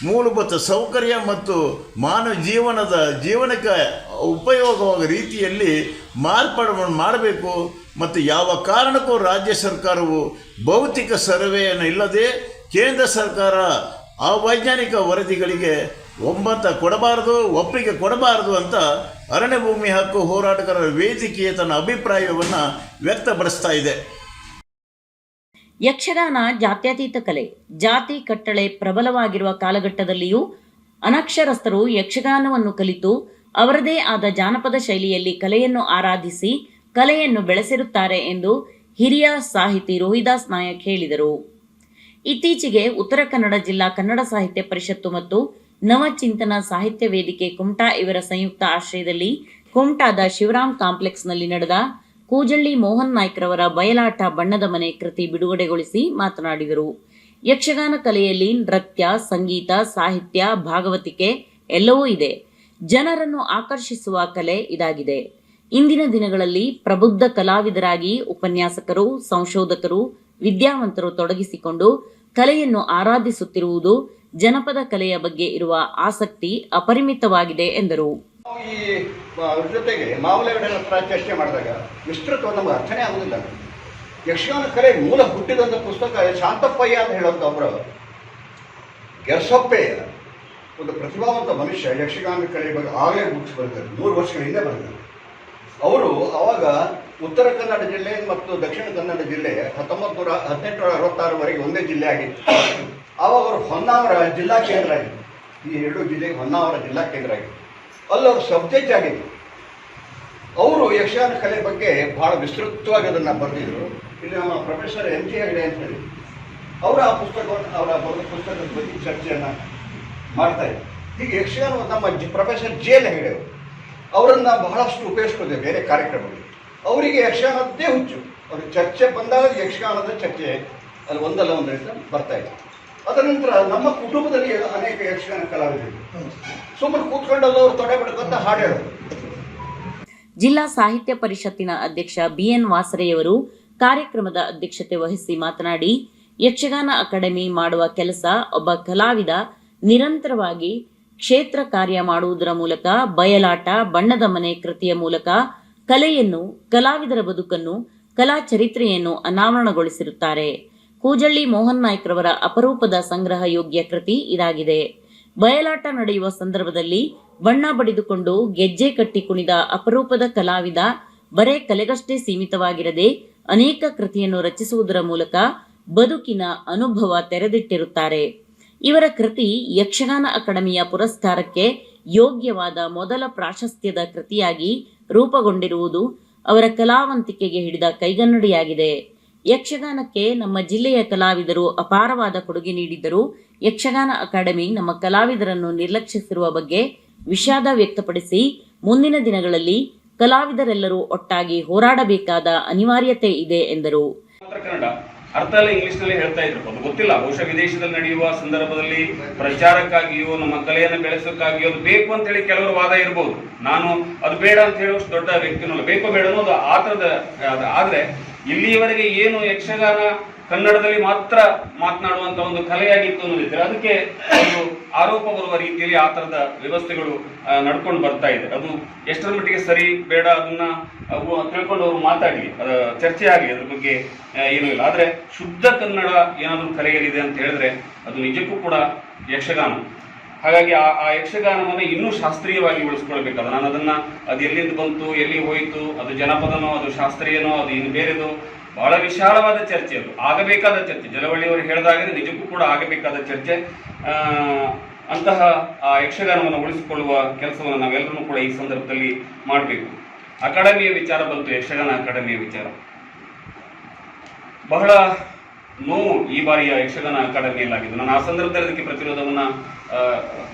[SPEAKER 5] ಮೂಲಭೂತ ಸೌಕರ್ಯ ಮತ್ತು ಮಾನವ ಜೀವನಕ್ಕೆ ಉಪಯೋಗವಾಗುವ ರೀತಿಯಲ್ಲಿ ಮಾರ್ಪಾಡು ಮಾಡಬೇಕು. ಮತ್ತು ಯಾವ ಕಾರಣಕ್ಕೂ ರಾಜ್ಯ ಸರ್ಕಾರವು ಭೌತಿಕ ಸರ್ವೆಯನ್ನು ಇಲ್ಲದೆ ಕೇಂದ್ರ ಸರ್ಕಾರ ಅವೈಜ್ಞಾನಿಕ ವರದಿಗಳಿಗೆ ಒಪ್ಪಿಗೆ ಕೊಡಬಾರದು ಅಂತ ಅರಣ್ಯ ಭೂಮಿ ಹಕ್ಕು ಹೋರಾಟಗಾರರ ವೇದಿಕೆಯ ತನ್ನ ಅಭಿಪ್ರಾಯವನ್ನು ವ್ಯಕ್ತಪಡಿಸ್ತಾ ಇದೆ.
[SPEAKER 1] ಯಕ್ಷಗಾನ ಜಾತ್ಯತೀತ ಕಲೆ. ಜಾತಿ ಕಟ್ಟಳೆ ಪ್ರಬಲವಾಗಿರುವ ಕಾಲಘಟ್ಟದಲ್ಲಿಯೂ ಅನಕ್ಷರಸ್ಥರು ಯಕ್ಷಗಾನವನ್ನು ಕಲಿತು ಅವರದೇ ಆದ ಜಾನಪದ ಶೈಲಿಯಲ್ಲಿ ಕಲೆಯನ್ನು ಆರಾಧಿಸಿ ಕಲೆಯನ್ನು ಬೆಳೆಸಿರುತ್ತಾರೆ ಎಂದು ಹಿರಿಯ ಸಾಹಿತಿ ರೋಹಿದಾಸ್ ನಾಯಕ್ ಹೇಳಿದರು. ಇತ್ತೀಚೆಗೆ ಉತ್ತರ ಕನ್ನಡ ಜಿಲ್ಲಾ ಕನ್ನಡ ಸಾಹಿತ್ಯ ಪರಿಷತ್ತು ಮತ್ತು ನವಚಿಂತನ ಸಾಹಿತ್ಯ ವೇದಿಕೆ ಕುಮಟಾ ಇವರ ಸಂಯುಕ್ತ ಆಶ್ರಯದಲ್ಲಿ ಕುಮಟಾದ ಶಿವರಾಮ್ ಕಾಂಪ್ಲೆಕ್ಸ್ನಲ್ಲಿ ನಡೆದ ಕೂಜಳ್ಳಿ ಮೋಹನ್ ನಾಯ್ಕರವರ ಬಯಲಾಟ ಬಣ್ಣದ ಮನೆ ಕೃತಿ ಬಿಡುಗಡೆಗೊಳಿಸಿ ಮಾತನಾಡಿದರು. ಯಕ್ಷಗಾನ ಕಲೆಯಲ್ಲಿ ನೃತ್ಯ, ಸಂಗೀತ, ಸಾಹಿತ್ಯ, ಭಾಗವತಿಕೆ ಎಲ್ಲವೂ ಇದೆ. ಜನರನ್ನು ಆಕರ್ಷಿಸುವ ಕಲೆ ಇದಾಗಿದೆ. ಇಂದಿನ ದಿನಗಳಲ್ಲಿ ಪ್ರಬುದ್ಧ ಕಲಾವಿದರಾಗಿ ಉಪನ್ಯಾಸಕರು, ಸಂಶೋಧಕರು, ವಿದ್ಯಾವಂತರು ತೊಡಗಿಸಿಕೊಂಡು ಕಲೆಯನ್ನು ಆರಾಧಿಸುತ್ತಿರುವುದು ಜನಪದ ಕಲೆಯ ಬಗ್ಗೆ ಇರುವ ಆಸಕ್ತಿ ಅಪರಿಮಿತವಾಗಿದೆ ಎಂದರು.
[SPEAKER 6] ಈ ಜೊತೆಗೆ ಮಾವಲಗಡೆ ಹತ್ರ ಚರ್ಚೆ ಮಾಡಿದಾಗ ವಿಸ್ತೃತವಾಗಿ ನಮಗೆ ಅರ್ಥನೇ ಆಗುವುದಿಲ್ಲ. ಯಕ್ಷಗಾನ ಕಲೆ ಮೂಲ ಹುಟ್ಟಿದಂಥ ಪುಸ್ತಕ ಶಾಂತಪ್ಪಯ್ಯ ಅಂತ ಹೇಳೋಂಥ ಒಬ್ಬರು ಗೆರ್ಸೊಪ್ಪಯ್ಯ, ಒಂದು ಪ್ರತಿಭಾವಂತ ಮನುಷ್ಯ. ಯಕ್ಷಗಾನ ಕಲೆ ಬಗ್ಗೆ ಆಗಲೇ ಬುಕ್ಸ್ ಬರೆದಿದ್ದಾರೆ, 100 ವರ್ಷಗಳ ಹಿಂದೆ ಬರೆದಿದ್ದಾರೆ. ಅವರು ಅವಾಗ ಉತ್ತರ ಕನ್ನಡ ಜಿಲ್ಲೆ ಮತ್ತು ದಕ್ಷಿಣ ಕನ್ನಡ ಜಿಲ್ಲೆ 1866ವರೆಗೆ ಒಂದೇ ಜಿಲ್ಲೆ ಆಗಿತ್ತು. ಆವಾಗ ಅವರು ಹೊನ್ನಾವರ ಜಿಲ್ಲಾ ಕೇಂದ್ರ ಆಗಿತ್ತು. ಈ 2 ಜಿಲ್ಲೆಗೆ ಹೊನ್ನಾವರ ಜಿಲ್ಲಾ ಕೇಂದ್ರ ಆಗಿತ್ತು. ಅಲ್ಲವರು ಸಬ್ಜೆಕ್ಟ್ ಆಗಿತ್ತು. ಅವರು ಯಕ್ಷಗಾನ ಕಲೆ ಬಗ್ಗೆ ಭಾಳ ವಿಸ್ತೃತವಾಗಿ ಅದನ್ನು ಬರೆದಿದ್ರು. ಇಲ್ಲಿ ನಮ್ಮ ಪ್ರೊಫೆಸರ್ ಎಂ ಜಿ ಹೆಗಡೆ ಅಂತ ಹೇಳಿ ಅವರ ಆ ಪುಸ್ತಕವನ್ನು, ಅವರ ಬರೆದ ಪುಸ್ತಕದ ಬಗ್ಗೆ ಚರ್ಚೆಯನ್ನು ಮಾಡ್ತಾ ಇದ್ರು. ಹೀಗೆ ಯಕ್ಷಗಾನ ನಮ್ಮ ಪ್ರೊಫೆಸರ್ ಜೆ ಎಲ್ ಹೆಗಡೆ ಅವರನ್ನು ಬಹಳಷ್ಟು ಉಪಯೋಗಿಸ್ಕೊಂಡಿದೆ ಬೇರೆ ಕಾರ್ಯಕ್ರಮಗಳು. ಅವರಿಗೆ ಯಕ್ಷಗಾನದ್ದೇ ಹುಚ್ಚು. ಅವರು ಚರ್ಚೆ ಬಂದಾಗ ಯಕ್ಷಗಾನದ ಚರ್ಚೆ ಅಲ್ಲಿ ಒಂದಲ್ಲ ಒಂದು ರೀತಿ ಬರ್ತಾ ಇತ್ತು. ಅದರ ನಂತರ ನಮ್ಮ ಕುಟುಂಬದಲ್ಲಿ ಅನೇಕ ಯಕ್ಷಗಾನ ಕಲಾವಿದರು ಸುಮ್ಮನೆ ಕೂತ್ಕೊಂಡವರು ತೊಡೆ ಬಡ್ಕೊಂತ ಹಾಡು ಹೇಳೋದು.
[SPEAKER 1] ಜಿಲ್ಲಾ ಸಾಹಿತ್ಯ ಪರಿಷತ್ತಿನ ಅಧ್ಯಕ್ಷ BN ವಾಸರೆಯವರು ಕಾರ್ಯಕ್ರಮದ ಅಧ್ಯಕ್ಷತೆ ವಹಿಸಿ ಮಾತನಾಡಿ, ಯಕ್ಷಗಾನ ಅಕಾಡೆಮಿ ಮಾಡುವ ಕೆಲಸ ಒಬ್ಬ ಕಲಾವಿದ ನಿರಂತರವಾಗಿ ಕ್ಷೇತ್ರ ಕಾರ್ಯ ಮಾಡುವುದರ ಮೂಲಕ ಬಯಲಾಟ ಬಣ್ಣದ ಮನೆ ಕೃತಿಯ ಮೂಲಕ ಕಲೆಯನ್ನು, ಕಲಾವಿದರ ಬದುಕನ್ನು, ಕಲಾ ಚರಿತ್ರೆಯನ್ನು ಅನಾವರಣಗೊಳಿಸಿರುತ್ತಾರೆ. ಕೂಜಳ್ಳಿ ಮೋಹನ್ ನಾಯ್ಕರವರ ಅಪರೂಪದ ಸಂಗ್ರಹ ಯೋಗ್ಯ ಕೃತಿ ಇದಾಗಿದೆ. ಬಯಲಾಟ ನಡೆಯುವ ಸಂದರ್ಭದಲ್ಲಿ ಬಣ್ಣ ಬಡಿದುಕೊಂಡು ಗೆಜ್ಜೆ ಕಟ್ಟಿ ಕುಣಿದ ಅಪರೂಪದ ಕಲಾವಿದ ಬರೇ ಕಲೆಗಷ್ಟೇ ಸೀಮಿತವಾಗಿರದೆ ಅನೇಕ ಕೃತಿಯನ್ನು ರಚಿಸುವುದರ ಮೂಲಕ ಬದುಕಿನ ಅನುಭವ ತೆರೆದಿಟ್ಟಿರುತ್ತಾರೆ. ಇವರ ಕೃತಿ ಯಕ್ಷಗಾನ ಅಕಾಡೆಮಿಯ ಪುರಸ್ಕಾರಕ್ಕೆ ಯೋಗ್ಯವಾದ ಮೊದಲ ಪ್ರಾಶಸ್ತ್ಯದ ಕೃತಿಯಾಗಿ ರೂಪುಗೊಂಡಿರುವುದು ಅವರ ಕಲಾವಂತಿಕೆಗೆ ಹಿಡಿದ ಕೈಗನ್ನಡಿಯಾಗಿದೆ. ಯಕ್ಷಗಾನಕ್ಕೆ ನಮ್ಮ ಜಿಲ್ಲೆಯ ಕಲಾವಿದರು ಅಪಾರವಾದ ಕೊಡುಗೆ ನೀಡಿದ್ದರೂ ಯಕ್ಷಗಾನ ಅಕಾಡೆಮಿ ನಮ್ಮ ಕಲಾವಿದರನ್ನು ನಿರ್ಲಕ್ಷಿಸಿರುವ ಬಗ್ಗೆ ವಿಷಾದ ವ್ಯಕ್ತಪಡಿಸಿ ಮುಂದಿನ ದಿನಗಳಲ್ಲಿ ಕಲಾವಿದರೆಲ್ಲರೂ ಒಟ್ಟಾಗಿ ಹೋರಾಡಬೇಕಾದ ಅನಿವಾರ್ಯತೆ ಇದೆ ಎಂದರು.
[SPEAKER 7] ಕನ್ನಡ ಅರ್ಥ ಎಲ್ಲ ಇಂಗ್ಲಿಷ್ ನಲ್ಲಿ ಹೇಳ್ತಾ ಇದ್ರು, ಅದು ಗೊತ್ತಿಲ್ಲ. ಬಹುಶಃ ವಿದೇಶದಲ್ಲಿ ನಡೆಯುವ ಸಂದರ್ಭದಲ್ಲಿ ಪ್ರಚಾರಕ್ಕಾಗಿಯೋ ನಮ್ಮ ಕಲೆಯನ್ನು ಬೆಳೆಸೋಕ್ಕಾಗಿಯೋ ಅದು ಬೇಕು ಅಂತ ಹೇಳಿ ಕೆಲವರು ವಾದ ಇರಬಹುದು. ನಾನು ಅದು ಬೇಡ ಅಂತ ಹೇಳುವಷ್ಟು ದೊಡ್ಡ ವ್ಯಕ್ತಿನಲ್ಲ, ಬೇಕೋ ಬೇಡ ಅನ್ನೋದು ಆ ಥರದ. ಆದ್ರೆ ಇಲ್ಲಿಯವರೆಗೆ ಏನು ಯಕ್ಷಗಾನ ಕನ್ನಡದಲ್ಲಿ ಮಾತ್ರ ಮಾತನಾಡುವಂತ ಒಂದು ಕಲೆಯಾಗಿತ್ತು ಅನ್ನೋದಿದ್ರೆ ಅದಕ್ಕೆ ಒಂದು ಆರೋಪ ಬರುವ ರೀತಿಯಲ್ಲಿ ಆ ತರದ ವ್ಯವಸ್ಥೆಗಳು ನಡ್ಕೊಂಡು ಬರ್ತಾ ಇದೆ. ಅದು ಎಷ್ಟರ ಮಟ್ಟಿಗೆ ಸರಿ ಬೇಡ ಅದನ್ನ ತಿಳ್ಕೊಂಡು ಅವರು ಮಾತಾಡಿ ಚರ್ಚೆ ಆಗಲಿ, ಅದ್ರ ಬಗ್ಗೆ ಏನೂ ಇಲ್ಲ. ಆದ್ರೆ ಶುದ್ಧ ಕನ್ನಡ ಏನಾದರೂ ಕಲೆಯಲ್ಲಿದೆ ಅಂತ ಹೇಳಿದ್ರೆ ಅದು ನಿಜಕ್ಕೂ ಕೂಡ ಯಕ್ಷಗಾನ. ಹಾಗಾಗಿ ಆ ಯಕ್ಷಗಾನವನ್ನು ಇನ್ನೂ ಶಾಸ್ತ್ರೀಯವಾಗಿ ಉಳಿಸ್ಕೊಳ್ಬೇಕಾದ ನಾನು ಅದನ್ನ ಅದು ಎಲ್ಲಿಂದ ಬಂತು, ಎಲ್ಲಿ ಹೋಯಿತು, ಅದು ಜನಪದನೋ, ಅದು ಶಾಸ್ತ್ರೀಯನೋ, ಅದು ಇನ್ನು ಬೇರೆದು, ಬಹಳ ವಿಶಾಲವಾದ ಚರ್ಚೆ, ಅದು ಆಗಬೇಕಾದ ಚರ್ಚೆ. ಜಲವಳ್ಳಿಯವರು ಹೇಳಿದಾಗೆ ನಿಜಕ್ಕೂ ಕೂಡ ಆಗಬೇಕಾದ ಚರ್ಚೆ. ಅಂತಹ ಆ ಯಕ್ಷಗಾನವನ್ನು ಉಳಿಸಿಕೊಳ್ಳುವ ಕೆಲಸವನ್ನು ನಾವೆಲ್ಲರೂ ಕೂಡ ಈ ಸಂದರ್ಭದಲ್ಲಿ ಮಾಡಬೇಕು. ಅಕಾಡೆಮಿಯ ವಿಚಾರ ಬಂತು, ಯಕ್ಷಗಾನ ಅಕಾಡೆಮಿಯ ವಿಚಾರ. ಬಹಳ ನೋವು ಈ ಬಾರಿಯ ಯಕ್ಷಗಾನ ಅಕಾಡೆಮಿಯಲ್ಲಾಗಿದ್ದು. ನಾನು ಆ ಸಂದರ್ಭದಲ್ಲಿ ಅದಕ್ಕೆ ಪ್ರತಿರೋಧವನ್ನ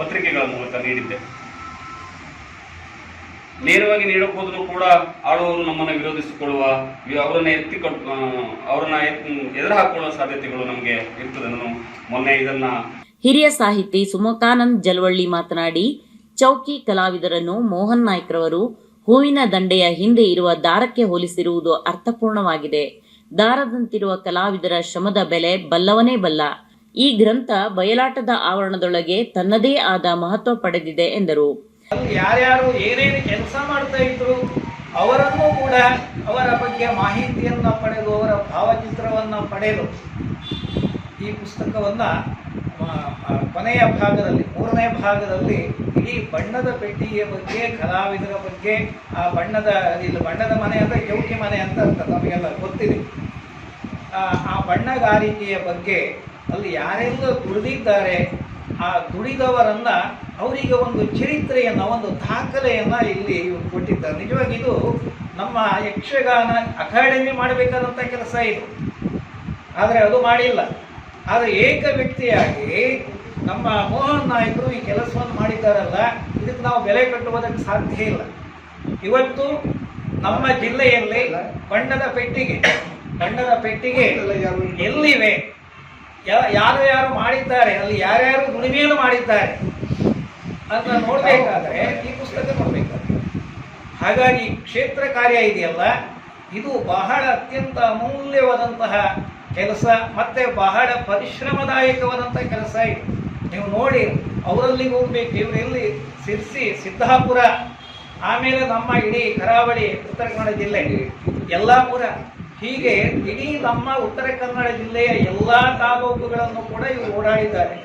[SPEAKER 7] ಪತ್ರಿಕೆಗಳ ಮೂಲಕ ನೀಡಿದ್ದೆ. ನೇರವಾಗಿ ನೀಡಕ್ಕೆ ಹೋದರೂ ಕೂಡ ಆಳುವವರು ನಮ್ಮನ್ನು ವಿರೋಧಿಸಿಕೊಳ್ಳುವ, ಅವರನ್ನ ಅವರನ್ನ ಎದುರು ಹಾಕೊಳ್ಳುವ ಸಾಧ್ಯತೆಗಳು ನಮಗೆ ಇರ್ತದೆ. ನಾನು ಮೊನ್ನೆ ಇದನ್ನ
[SPEAKER 1] ಹಿರಿಯ ಸಾಹಿತಿ ಸುಮುಖಾನಂದ್ ಜಲವಳ್ಳಿ ಮಾತನಾಡಿ, ಚೌಕಿ ಕಲಾವಿದರನ್ನು ಮೋಹನ್ ನಾಯ್ಕರವರು ಹೂವಿನ ದಂಡೆಯ ಹಿಂದೆ ಇರುವ ದಾರಕ್ಕೆ ಹೋಲಿಸಿರುವುದು ಅರ್ಥಪೂರ್ಣವಾಗಿದೆ. ದಾರದಂತಿರುವ ಕಲಾವಿದರ ಶ್ರಮದ ಬೆಲೆ ಬಲ್ಲವನೇ ಬಲ್ಲ. ಈ ಗ್ರಂಥ ಬಯಲಾಟದ ಆವರಣದೊಳಗೆ ತನ್ನದೇ ಆದ ಮಹತ್ವ ಪಡೆದಿದೆ ಎಂದರು.
[SPEAKER 2] ಯಾರ್ಯಾರು ಏನೇನು ಕೆಲಸ ಮಾಡ್ತಾ ಇದ್ರು ಅವರನ್ನು ಕೂಡ ಅವರ ಬಗ್ಗೆ ಮಾಹಿತಿಯನ್ನ ಪಡೆದು ಅವರ ಭಾವಚಿತ್ರವನ್ನ ಪಡೆದು ಈ ಪುಸ್ತಕವನ್ನ ಕೊನೆಯ ಭಾಗದಲ್ಲಿ, 3ನೇ ಭಾಗದಲ್ಲಿ ಇಡೀ ಬಣ್ಣದ ಪೆಟ್ಟಿಗೆಯ ಬಗ್ಗೆ, ಕಲಾವಿದರ ಬಗ್ಗೆ, ಆ ಬಣ್ಣದ ಮನೆ ಅಂತ ಚೌಕಿ ಮನೆ ಅಂತ ನಮಗೆಲ್ಲ ಗೊತ್ತಿದೆ. ಆ ಬಣ್ಣಗಾರಿಕೆಯ ಬಗ್ಗೆ ಅಲ್ಲಿ ಯಾರೆಲ್ಲ ದುಡಿದಿದ್ದಾರೆ, ಆ ದುಡಿದವರನ್ನ ಅವರಿಗೆ ಒಂದು ಚರಿತ್ರೆಯನ್ನ, ಒಂದು ದಾಖಲೆಯನ್ನ ಇಲ್ಲಿ ಕೊಟ್ಟಿದ್ದಾರೆ. ನಿಜವಾಗಿ ಇದು ನಮ್ಮ ಯಕ್ಷಗಾನ ಅಕಾಡೆಮಿ ಮಾಡಬೇಕಾದಂಥ ಕೆಲಸ ಇದು, ಆದರೆ ಅದು ಮಾಡಿಲ್ಲ. ಆದರೆ ಏಕ ವ್ಯಕ್ತಿಯಾಗಿ ನಮ್ಮ ಮೋಹನ್ ನಾಯ್ಕರು ಈ ಕೆಲಸವನ್ನು ಮಾಡಿದ್ದಾರಲ್ಲ, ಇದಕ್ಕೆ ನಾವು ಬೆಲೆ ಕಟ್ಟುವುದಕ್ಕೆ ಸಾಧ್ಯ ಇಲ್ಲ. ಇವತ್ತು ನಮ್ಮ ಜಿಲ್ಲೆಯಲ್ಲಿ ಬಣ್ಣದ ಪೆಟ್ಟಿಗೆ ಎಲ್ಲಿವೆ, ಯಾರು ಮಾಡಿದ್ದಾರೆ, ಅಲ್ಲಿ ಯಾರ್ಯಾರು ದುಡಿಮೆಯನ್ನು ಮಾಡಿದ್ದಾರೆ ಅಂತ ನೋಡಬೇಕಾದ್ರೆ ಈ ಪುಸ್ತಕ ನೋಡಬೇಕಾದ್ರೆ. ಹಾಗಾಗಿ ಕ್ಷೇತ್ರ ಕಾರ್ಯ ಇದೆಯಲ್ಲ, ಇದು ಬಹಳ ಅತ್ಯಂತ ಅಮೂಲ್ಯವಾದಂತಹ ಕೆಲಸ, ಮತ್ತೆ ಬಹಳ ಪರಿಶ್ರಮದಾಯಕವಾದಂತಹ ಕೆಲಸ ಇದು. ನೀವು ನೋಡಿ, ಅವರಲ್ಲಿ ಹೋಗ್ಬೇಕು, ಇವರೆಲ್ಲಿ ಸಿರ್ಸಿ, ಸಿದ್ದಾಪುರ, ಆಮೇಲೆ ನಮ್ಮ ಇಡೀ ಕರಾವಳಿ ಉತ್ತರ ಕನ್ನಡ ಜಿಲ್ಲೆ, ಯಲ್ಲಾಪುರ, ಹೀಗೆ ಇಡೀ ನಮ್ಮ ಉತ್ತರ ಕನ್ನಡ ಜಿಲ್ಲೆಯ ಎಲ್ಲಾ ತಾಲೂಕುಗಳನ್ನು ಕೂಡ ಇವರು ಓಡಾಡಿದ್ದಾರೆ.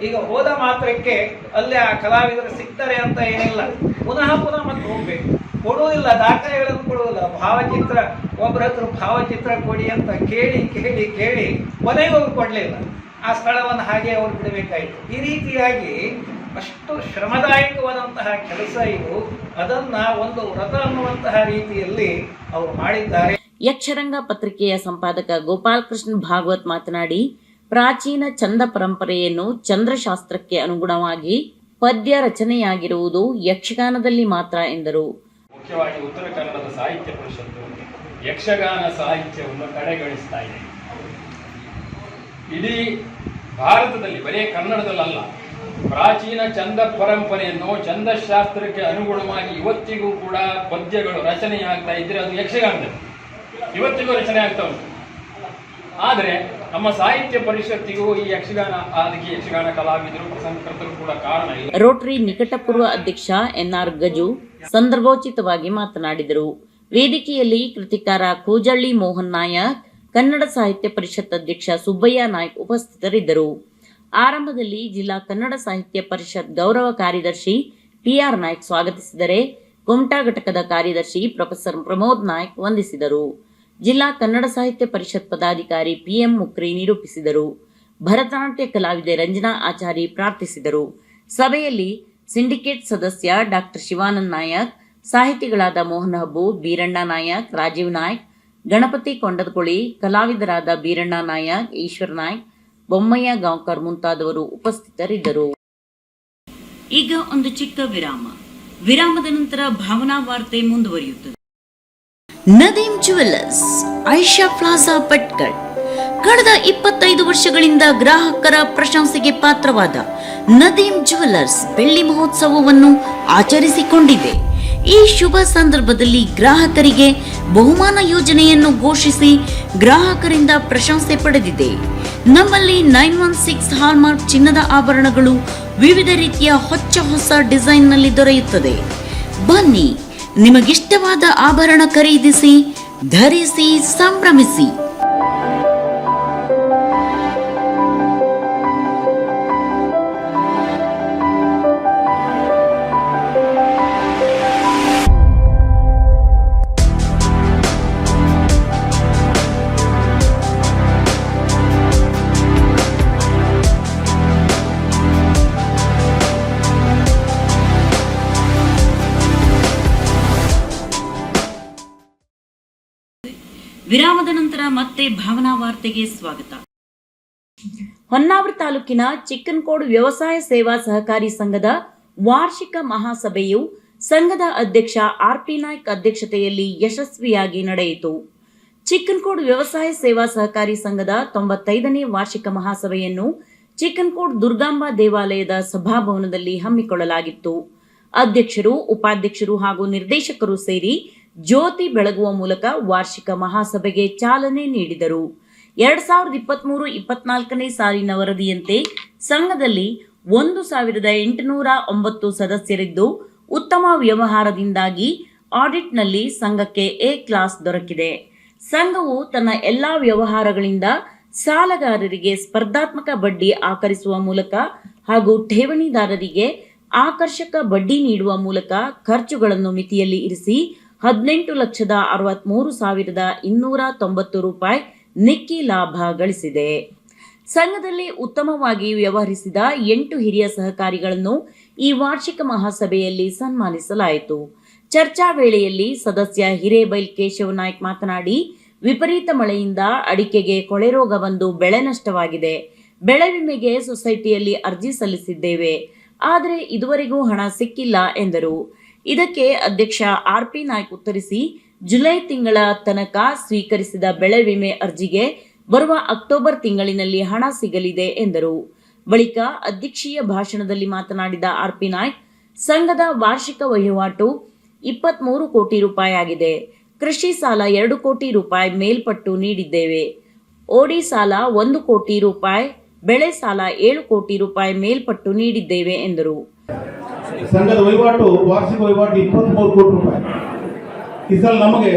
[SPEAKER 2] ಈಗ ಹೋದ ಮಾತ್ರಕ್ಕೆ ಅಲ್ಲಿ ಆ ಕಲಾವಿದರು ಸಿಗ್ತಾರೆ ಅಂತ ಏನಿಲ್ಲ, ಪುನಃ ಮತ್ತೆ ಹೋಗ್ಬೇಕು. ಕೊಡುವುದಿಲ್ಲ, ದಾಖಲೆಗಳನ್ನು ಕೊಡುವುದಿಲ್ಲ. ಭಾವಚಿತ್ರ, ಒಬ್ಬರ ಹತ್ರ ಭಾವಚಿತ್ರ ಕೊಡಿ ಅಂತ ಕೇಳಿ ಕೊನೆಗೂ ಅವ್ರು ಕೊಡಲಿಲ್ಲ. ಆ ಸ್ಥಳವನ್ನು ಹಾಗೆ ಅವರು ಬಿಡಬೇಕಾಯಿತು. ಈ ರೀತಿಯಾಗಿ ಅಷ್ಟು ಶ್ರಮದಾಯಕವಾದಂತಹ ಕೆಲಸ ಇದು. ಅದನ್ನ ಒಂದು ವ್ರತ ಅನ್ನುವಂತಹ ರೀತಿಯಲ್ಲಿ ಅವರು ಮಾಡಿದ್ದಾರೆ.
[SPEAKER 1] ಯಕ್ಷರಂಗ ಪತ್ರಿಕೆಯ ಸಂಪಾದಕ ಗೋಪಾಲಕೃಷ್ಣ ಭಾಗವತ್ ಮಾತನಾಡಿ, ಪ್ರಾಚೀನ ಛಂದ ಪರಂಪರೆಯನ್ನು ಚಂದ್ರಶಾಸ್ತ್ರಕ್ಕೆ ಅನುಗುಣವಾಗಿ ಪದ್ಯ ರಚನೆಯಾಗಿರುವುದು ಯಕ್ಷಗಾನದಲ್ಲಿ ಮಾತ್ರ ಎಂದರು.
[SPEAKER 8] ಮುಖ್ಯವಾಗಿ ಉತ್ತರ ಕನ್ನಡದ ಸಾಹಿತ್ಯ ಪರಿಷತ್ತು ಯಕ್ಷಗಾನ ಸಾಹಿತ್ಯವನ್ನು ಕಡೆಗಣಿಸ್ತಾ ಇದೆ. ಇಡೀ ಭಾರತದಲ್ಲಿ, ಬರೇ ಕನ್ನಡದಲ್ಲ, ಪ್ರಾಚೀನ ಛಂದ ಪರಂಪರೆಯನ್ನು ಛಂದಶಾಸ್ತ್ರಕ್ಕೆ ಅನುಗುಣವಾಗಿ ಇವತ್ತಿಗೂ ಕೂಡ ಪದ್ಯಗಳು ರಚನೆಯಾಗ್ತಾ ಇದ್ರೆ ಅದು ಯಕ್ಷಗಾನದಲ್ಲಿ ಇವತ್ತಿಗೂ ರಚನೆ ಆಗ್ತಾ ಉಂಟು. ಆದರೆ ನಮ್ಮ ಸಾಹಿತ್ಯ ಪರಿಷತ್ತಿಗೂ ಈ ಅದಕ್ಕೆ ಯಕ್ಷಗಾನ ಕಲಾವಿದರು, ಪ್ರಸಂಗಕರ್ತರು ಕೂಡ ಕಾರಣ ಇಲ್ಲ.
[SPEAKER 1] ರೋಟರಿ ನಿಕಟಪೂರ್ವ ಅಧ್ಯಕ್ಷ ಎನ್ಆರ್ ಗಜು ಸಂದರ್ಭೋಚಿತವಾಗಿ ಮಾತನಾಡಿದರು. ವೇದಿಕೆಯಲ್ಲಿ ಕೃತಿಕಾರ ಕೂಜಳ್ಳಿ ಮೋಹನ್ ನಾಯಕ್, ಕನ್ನಡ ಸಾಹಿತ್ಯ ಪರಿಷತ್ ಅಧ್ಯಕ್ಷ ಸುಬ್ಬಯ್ಯ ನಾಯ್ಕ್ ಉಪಸ್ಥಿತರಿದ್ದರು. ಆರಂಭದಲ್ಲಿ ಜಿಲ್ಲಾ ಕನ್ನಡ ಸಾಹಿತ್ಯ ಪರಿಷತ್ ಗೌರವ ಕಾರ್ಯದರ್ಶಿ ಟಿಆರ್ ನಾಯ್ಕ್ ಸ್ವಾಗತಿಸಿದರೆ, ಕುಮಟಾ ಘಟಕದ ಕಾರ್ಯದರ್ಶಿ ಪ್ರೊಫೆಸರ್ ಪ್ರಮೋದ್ ನಾಯ್ಕ್ ವಂದಿಸಿದರು. ಜಿಲ್ಲಾ ಕನ್ನಡ ಸಾಹಿತ್ಯ ಪರಿಷತ್ ಪದಾಧಿಕಾರಿ ಪಿಎಂ ಮುಕ್ರಿ ನಿರೂಪಿಸಿದರು. ಭರತನಾಟ್ಯ ಕಲಾವಿದೆ ರಂಜನಾ ಆಚಾರಿ ಪ್ರಾರ್ಥಿಸಿದರು. ಸಭೆಯಲ್ಲಿ ಸಿಂಡಿಕೇಟ್ ಸದಸ್ಯ ಡಾಕ್ಟರ್ ಶಿವಾನಂದ್ ನಾಯಕ್, ಸಾಹಿತಿಗಳಾದ ಮೋಹನ್ ಹಬ್ಬು, ಬೀರಣ್ಣ ನಾಯಕ್, ರಾಜೀವ್ ನಾಯ್ಕ್, ಗಣಪತಿ ಕೊಂಡದಕೊಳಿ, ಕಲಾವಿದರಾದ ಬೀರಣ್ಣ ನಾಯಕ್, ಈಶ್ವರ್ ನಾಯ್ಕ್, ಬೊಮ್ಮಯ್ಯ ಗಾಂವ್ಕರ್ ಮುಂತಾದವರು ಉಪಸ್ಥಿತರಿದ್ದರು. ಈಗ ಒಂದು ಚಿಕ್ಕ ವಿರಾಮ. ವಿರಾಮದ ನಂತರ ಭಾವನಾ ವಾರ್ತೆ ಮುಂದುವರಿಯುತ್ತದೆ. Nadeem jewellers, Aisha plaza, Bhatkal. ಕಳೆದ 25 ವರ್ಷಗಳಿಂದ ಗ್ರಾಹಕರ ಪ್ರಶಂಸೆಗೆ ಪಾತ್ರವಾದ ನದೀಮ್ ಜುವೆಲ್ಲರ್ಸ್ ಬೆಳ್ಳಿ ಮಹೋತ್ಸವವನ್ನು ಆಚರಿಸಿಕೊಂಡಿದೆ. ಈ ಶುಭ ಸಂದರ್ಭದಲ್ಲಿ ಗ್ರಾಹಕರಿಗೆ ಬಹುಮಾನ ಯೋಜನೆಯನ್ನು ಘೋಷಿಸಿ ಗ್ರಾಹಕರಿಂದ ಪ್ರಶಂಸೆ ಪಡೆದಿದೆ. ನಮ್ಮಲ್ಲಿ 916 ಹಾಲ್ಮಾರ್ಕ್ ಚಿನ್ನದ ಆಭರಣಗಳು ವಿವಿಧ ರೀತಿಯ ಹೊಸ ಡಿಸೈನ್ನಲ್ಲಿ ದೊರೆಯುತ್ತದೆ. ಬನ್ನಿ, ನಿಮಗಿಷ್ಟವಾದ ಆಭರಣ ಖರೀದಿಸಿ, ಧರಿಸಿ, ಸಂಭ್ರಮಿಸಿ. ವಿರಾಮದ ನಂತರ ಮತ್ತೆ ಭಾವನಾ ವಾರ್ತೆಗೆ ಸ್ವಾಗತ. ಹೊನ್ನಾವರ ತಾಲೂಕಿನ ಚಿಕ್ಕನಕೋಡು ವ್ಯವಸಾಯ ಸೇವಾ ಸಹಕಾರಿ ಸಂಘದ ವಾರ್ಷಿಕ ಮಹಾಸಭೆಯು ಸಂಘದ ಅಧ್ಯಕ್ಷ ಆರ್.ಪಿ. ನಾಯ್ಕ್ ಅಧ್ಯಕ್ಷತೆಯಲ್ಲಿ ಯಶಸ್ವಿಯಾಗಿ ನಡೆಯಿತು. ಚಿಕ್ಕನಕೋಡು ವ್ಯವಸಾಯ ಸೇವಾ ಸಹಕಾರಿ ಸಂಘದ 95ನೇ ವಾರ್ಷಿಕ ಮಹಾಸಭೆಯನ್ನು ಚಿಕ್ಕನಕೋಡು ದುರ್ಗಾಂಬಾ ದೇವಾಲಯದ ಸಭಾಭವನದಲ್ಲಿ ಹಮ್ಮಿಕೊಳ್ಳಲಾಗಿತ್ತು. ಅಧ್ಯಕ್ಷರು, ಉಪಾಧ್ಯಕ್ಷರು ಹಾಗೂ ನಿರ್ದೇಶಕರು ಸೇರಿ ಜ್ಯೋತಿ ಬೆಳಗುವ ಮೂಲಕ ವಾರ್ಷಿಕ ಮಹಾಸಭೆಗೆ ಚಾಲನೆ ನೀಡಿದರು. 2023-24ನೇ ಸಾಲಿನ ವರದಿಯಂತೆ ಸಂಘದಲ್ಲಿ 1809 ಸದಸ್ಯರಿದ್ದು, ಉತ್ತಮ ವ್ಯವಹಾರದಿಂದಾಗಿ ಆಡಿಟ್ನಲ್ಲಿ ಸಂಘಕ್ಕೆ ಎ ಕ್ಲಾಸ್ ದೊರಕಿದೆ. ಸಂಘವು ತನ್ನ ಎಲ್ಲಾ ವ್ಯವಹಾರಗಳಿಂದ ಸಾಲಗಾರರಿಗೆ ಸ್ಪರ್ಧಾತ್ಮಕ ಬಡ್ಡಿ ಆಕರಿಸುವ ಮೂಲಕ ಹಾಗೂ ಠೇವಣಿದಾರರಿಗೆ ಆಕರ್ಷಕ ಬಡ್ಡಿ ನೀಡುವ ಮೂಲಕ ಖರ್ಚುಗಳನ್ನು ಮಿತಿಯಲ್ಲಿ ಇರಿಸಿ 18,63,290 ರೂಪಾಯಿ ನಿಕ್ಕಿ ಲಾಭ ಗಳಿಸಿದೆ. ಸಂಘದಲ್ಲಿ ಉತ್ತಮವಾಗಿ ವ್ಯವಹರಿಸಿದ 8 ಹಿರಿಯ ಸಹಕಾರಿಗಳನ್ನು ಈ ವಾರ್ಷಿಕ ಮಹಾಸಭೆಯಲ್ಲಿ ಸನ್ಮಾನಿಸಲಾಯಿತು. ಚರ್ಚಾ ವೇಳೆಯಲ್ಲಿ ಸದಸ್ಯ ಹಿರೇಬೈಲ್ ಕೇಶವ ನಾಯ್ಕ್ ಮಾತನಾಡಿ, ವಿಪರೀತ ಮಳೆಯಿಂದ ಅಡಿಕೆಗೆ ಕೊಳೆ ರೋಗ ಬಂದು ಬೆಳೆ ನಷ್ಟವಾಗಿದೆ. ಬೆಳೆ ವಿಮೆಗೆ ಸೊಸೈಟಿಯಲ್ಲಿ ಅರ್ಜಿ ಸಲ್ಲಿಸಿದ್ದೇವೆ, ಆದರೆ ಇದುವರೆಗೂ ಹಣ ಸಿಕ್ಕಿಲ್ಲ ಎಂದರು. ಇದಕ್ಕೆ ಅಧ್ಯಕ್ಷ ಆರ್.ಪಿ. ನಾಯ್ಕ್ ಉತ್ತರಿಸಿ, ಜುಲೈ ತಿಂಗಳ ತನಕ ಸ್ವೀಕರಿಸಿದ ಬೆಳೆ ವಿಮೆ ಅರ್ಜಿಗೆ ಬರುವ ಅಕ್ಟೋಬರ್ ತಿಂಗಳಿನಲ್ಲಿ ಹಣ ಸಿಗಲಿದೆ ಎಂದರು. ಬಳಿಕ ಅಧ್ಯಕ್ಷೀಯ ಭಾಷಣದಲ್ಲಿ ಮಾತನಾಡಿದ ಆರ್.ಪಿ. ನಾಯ್ಕ್, ಸಂಘದ ವಾರ್ಷಿಕ ವಹಿವಾಟು 23 ಕೋಟಿ ರೂಪಾಯಿ ಆಗಿದೆ. ಕೃಷಿ ಸಾಲ 2 ಕೋಟಿ ರೂಪಾಯಿ ಮೇಲ್ಪಟ್ಟು ನೀಡಿದ್ದೇವೆ. ಓಡಿ ಸಾಲ 1 ಕೋಟಿ ರೂಪಾಯಿ, ಬೆಳೆ ಸಾಲ 7 ಕೋಟಿ ರೂಪಾಯಿ ಮೇಲ್ಪಟ್ಟು ನೀಡಿದ್ದೇವೆ ಎಂದರು.
[SPEAKER 9] ಸಂಘದ ವಹಿವಾಟು, ವಾರ್ಷಿಕ ವಹಿವಾಟು 23 ಕೋಟಿ ರೂಪಾಯಿ. ಈ ಸಲ ನಮಗೆ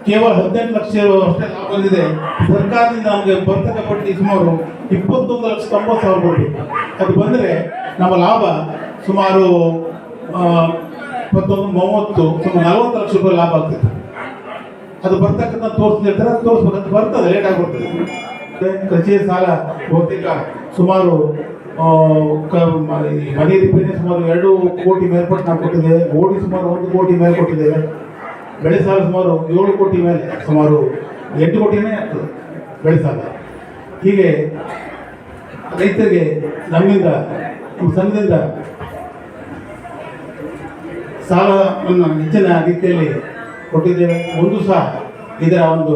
[SPEAKER 9] ಕೇವಲ 18 ಲಕ್ಷ ಅಷ್ಟೇ ಲಾಭ ಬಂದಿದೆ. ಸರ್ಕಾರದಿಂದ ನಮಗೆ ಬರ್ತಕ್ಕ ಪಟ್ಟಿ ಸುಮಾರು 21,90,000 ಕೋಟಿ. ಅದು ಬಂದರೆ ನಮ್ಮ ಲಾಭ ಸುಮಾರು 20-30 ಸುಮಾರು 40 ಲಕ್ಷ ರೂಪಾಯಿ ಲಾಭ ಆಗ್ತದೆ. ಅದು ಬರ್ತಕ್ಕಂಥ ತೋರಿಸ್ತಿರ್ತಾರೆ, ಅದು ತೋರಿಸ್ಬೇಕಂತ ಬರ್ತದೆ, ಲೇಟ್ ಆಗಿಬಿಡ್ತದೆ. ಕೃಷಿ ಸಾಲ ಬಹುತೇಕ ಸುಮಾರು ಮನೆ ರಿಪೇರಿ ಸುಮಾರು 2 ಕೋಟಿ ಮೇಲ್ಪಟ್ಟು ನಾವು ಕೊಟ್ಟಿದ್ದೇವೆ. ಓಡಿ ಸುಮಾರು 1 ಕೋಟಿ ಮೇಲೆ ಕೊಟ್ಟಿದ್ದೇವೆ. ಬೆಳೆ ಸಾಲ ಸುಮಾರು 7 ಕೋಟಿ ಮೇಲೆ, ಸುಮಾರು 8 ಕೋಟಿನೇ ಆಗ್ತದೆ ಬೆಳೆ ಸಾಲ. ಹೀಗೆ ರೈತರಿಗೆ ನಮ್ಮಿಂದ, ನಮ್ಮ ಸಂಘದಿಂದ ಸಾಲವನ್ನು ಹೆಚ್ಚಿನ ರೀತಿಯಲ್ಲಿ ಕೊಟ್ಟಿದ್ದೇವೆ. ಒಂದು ಸಹ ಇದರ ಒಂದು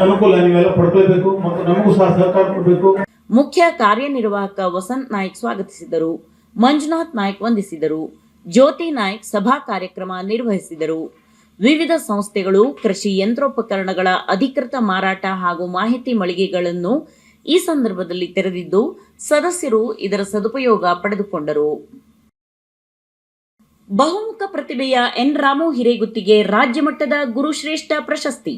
[SPEAKER 9] ಅನುಕೂಲ ನೀವೆಲ್ಲ ಪಡ್ಕೊಳ್ಬೇಕು ಮತ್ತು ನಮಗೂ ಸಹ ಸಹಕಾರ ಕೊಡಬೇಕು.
[SPEAKER 1] ಮುಖ್ಯ ಕಾರ್ಯನಿರ್ವಾಹಕ ವಸಂತ್ ನಾಯ್ಕ್ ಸ್ವಾಗತಿಸಿದರು. ಮಂಜುನಾಥ್ ನಾಯ್ಕ್ ವಂದಿಸಿದರು. ಜ್ಯೋತಿ ನಾಯ್ಕ್ ಸಭಾ ಕಾರ್ಯಕ್ರಮ ನಿರ್ವಹಿಸಿದರು. ವಿವಿಧ ಸಂಸ್ಥೆಗಳು ಕೃಷಿ ಯಂತ್ರೋಪಕರಣಗಳ ಅಧಿಕೃತ ಮಾರಾಟ ಹಾಗೂ ಮಾಹಿತಿ ಮಳಿಗೆಗಳನ್ನು ಈ ಸಂದರ್ಭದಲ್ಲಿ ತೆರೆದಿದ್ದು, ಸದಸ್ಯರು ಇದರ ಸದುಪಯೋಗ ಪಡೆದುಕೊಂಡರು. ಬಹುಮುಖ ಪ್ರತಿಭೆಯ ಎನ್ ರಾಮು ಹಿರೇಗುತ್ತಿಗೆ ರಾಜ್ಯ ಮಟ್ಟದ ಗುರುಶ್ರೇಷ್ಠ ಪ್ರಶಸ್ತಿ.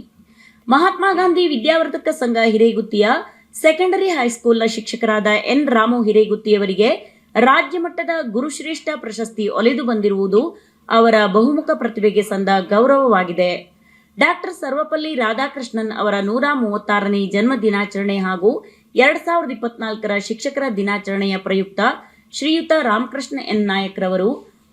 [SPEAKER 1] ಮಹಾತ್ಮ ಗಾಂಧಿ ವಿದ್ಯಾವರ್ಧಕ ಸಂಘ ಹಿರೇಗುತ್ತಿಯ ಸೆಕೆಂಡರಿ ಹೈಸ್ಕೂಲ್ನ ಶಿಕ್ಷಕರಾದ ಎನ್ ರಾಮು ಹಿರೇಗುತ್ತಿಯವರಿಗೆ ರಾಜ್ಯ ಮಟ್ಟದ ಗುರುಶ್ರೇಷ್ಠ ಪ್ರಶಸ್ತಿ ಒಲಿದು ಬಂದಿರುವುದು ಅವರ ಬಹುಮುಖ ಪ್ರತಿಭೆಗೆ ಸಂದ ಗೌರವವಾಗಿದೆ. ಡಾಕ್ಟರ್ ಸರ್ವಪಲ್ಲಿ ರಾಧಾಕೃಷ್ಣನ್ ಅವರ 136ನೇ ಜನ್ಮ ದಿನಾಚರಣೆ ಹಾಗೂ 2024ರ ಶಿಕ್ಷಕರ ದಿನಾಚರಣೆಯ ಪ್ರಯುಕ್ತ ಶ್ರೀಯುತ ರಾಮಕೃಷ್ಣ ಎನ್ ನಾಯಕ್ ರವರು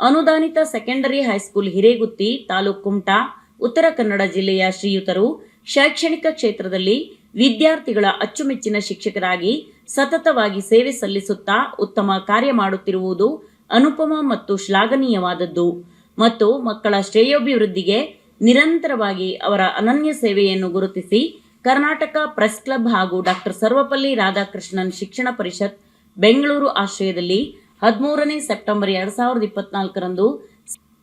[SPEAKER 1] ಅನುದಾನಿತ ಸೆಕೆಂಡರಿ ಹೈಸ್ಕೂಲ್ ಹಿರೇಗುತ್ತಿ, ತಾಲೂಕು ಕುಮಟಾ, ಉತ್ತರ ಕನ್ನಡ ಜಿಲ್ಲೆಯ ಶ್ರೀಯುತರು ಶೈಕ್ಷಣಿಕ ಕ್ಷೇತ್ರದಲ್ಲಿ ವಿದ್ಯಾರ್ಥಿಗಳ ಅಚ್ಚುಮೆಚ್ಚಿನ ಶಿಕ್ಷಕರಾಗಿ ಸತತವಾಗಿ ಸೇವೆ ಸಲ್ಲಿಸುತ್ತಾ ಉತ್ತಮ ಕಾರ್ಯ ಮಾಡುತ್ತಿರುವುದು ಅನುಪಮ ಮತ್ತು ಶ್ಲಾಘನೀಯವಾದದ್ದು ಮತ್ತು ಮಕ್ಕಳ ಶ್ರೇಯೋಭಿವೃದ್ಧಿಗೆ ನಿರಂತರವಾಗಿ ಅವರ ಅನನ್ಯ ಸೇವೆಯನ್ನು ಗುರುತಿಸಿ ಕರ್ನಾಟಕ ಪ್ರೆಸ್ ಕ್ಲಬ್ ಹಾಗೂ ಡಾಕ್ಟರ್ ಸರ್ವಪಲ್ಲಿ ರಾಧಾಕೃಷ್ಣನ್ ಶಿಕ್ಷಣ ಪರಿಷತ್ ಬೆಂಗಳೂರು ಆಶ್ರಯದಲ್ಲಿ 13ನೇ ಸೆಪ್ಟೆಂಬರ್ 2024ರಂದು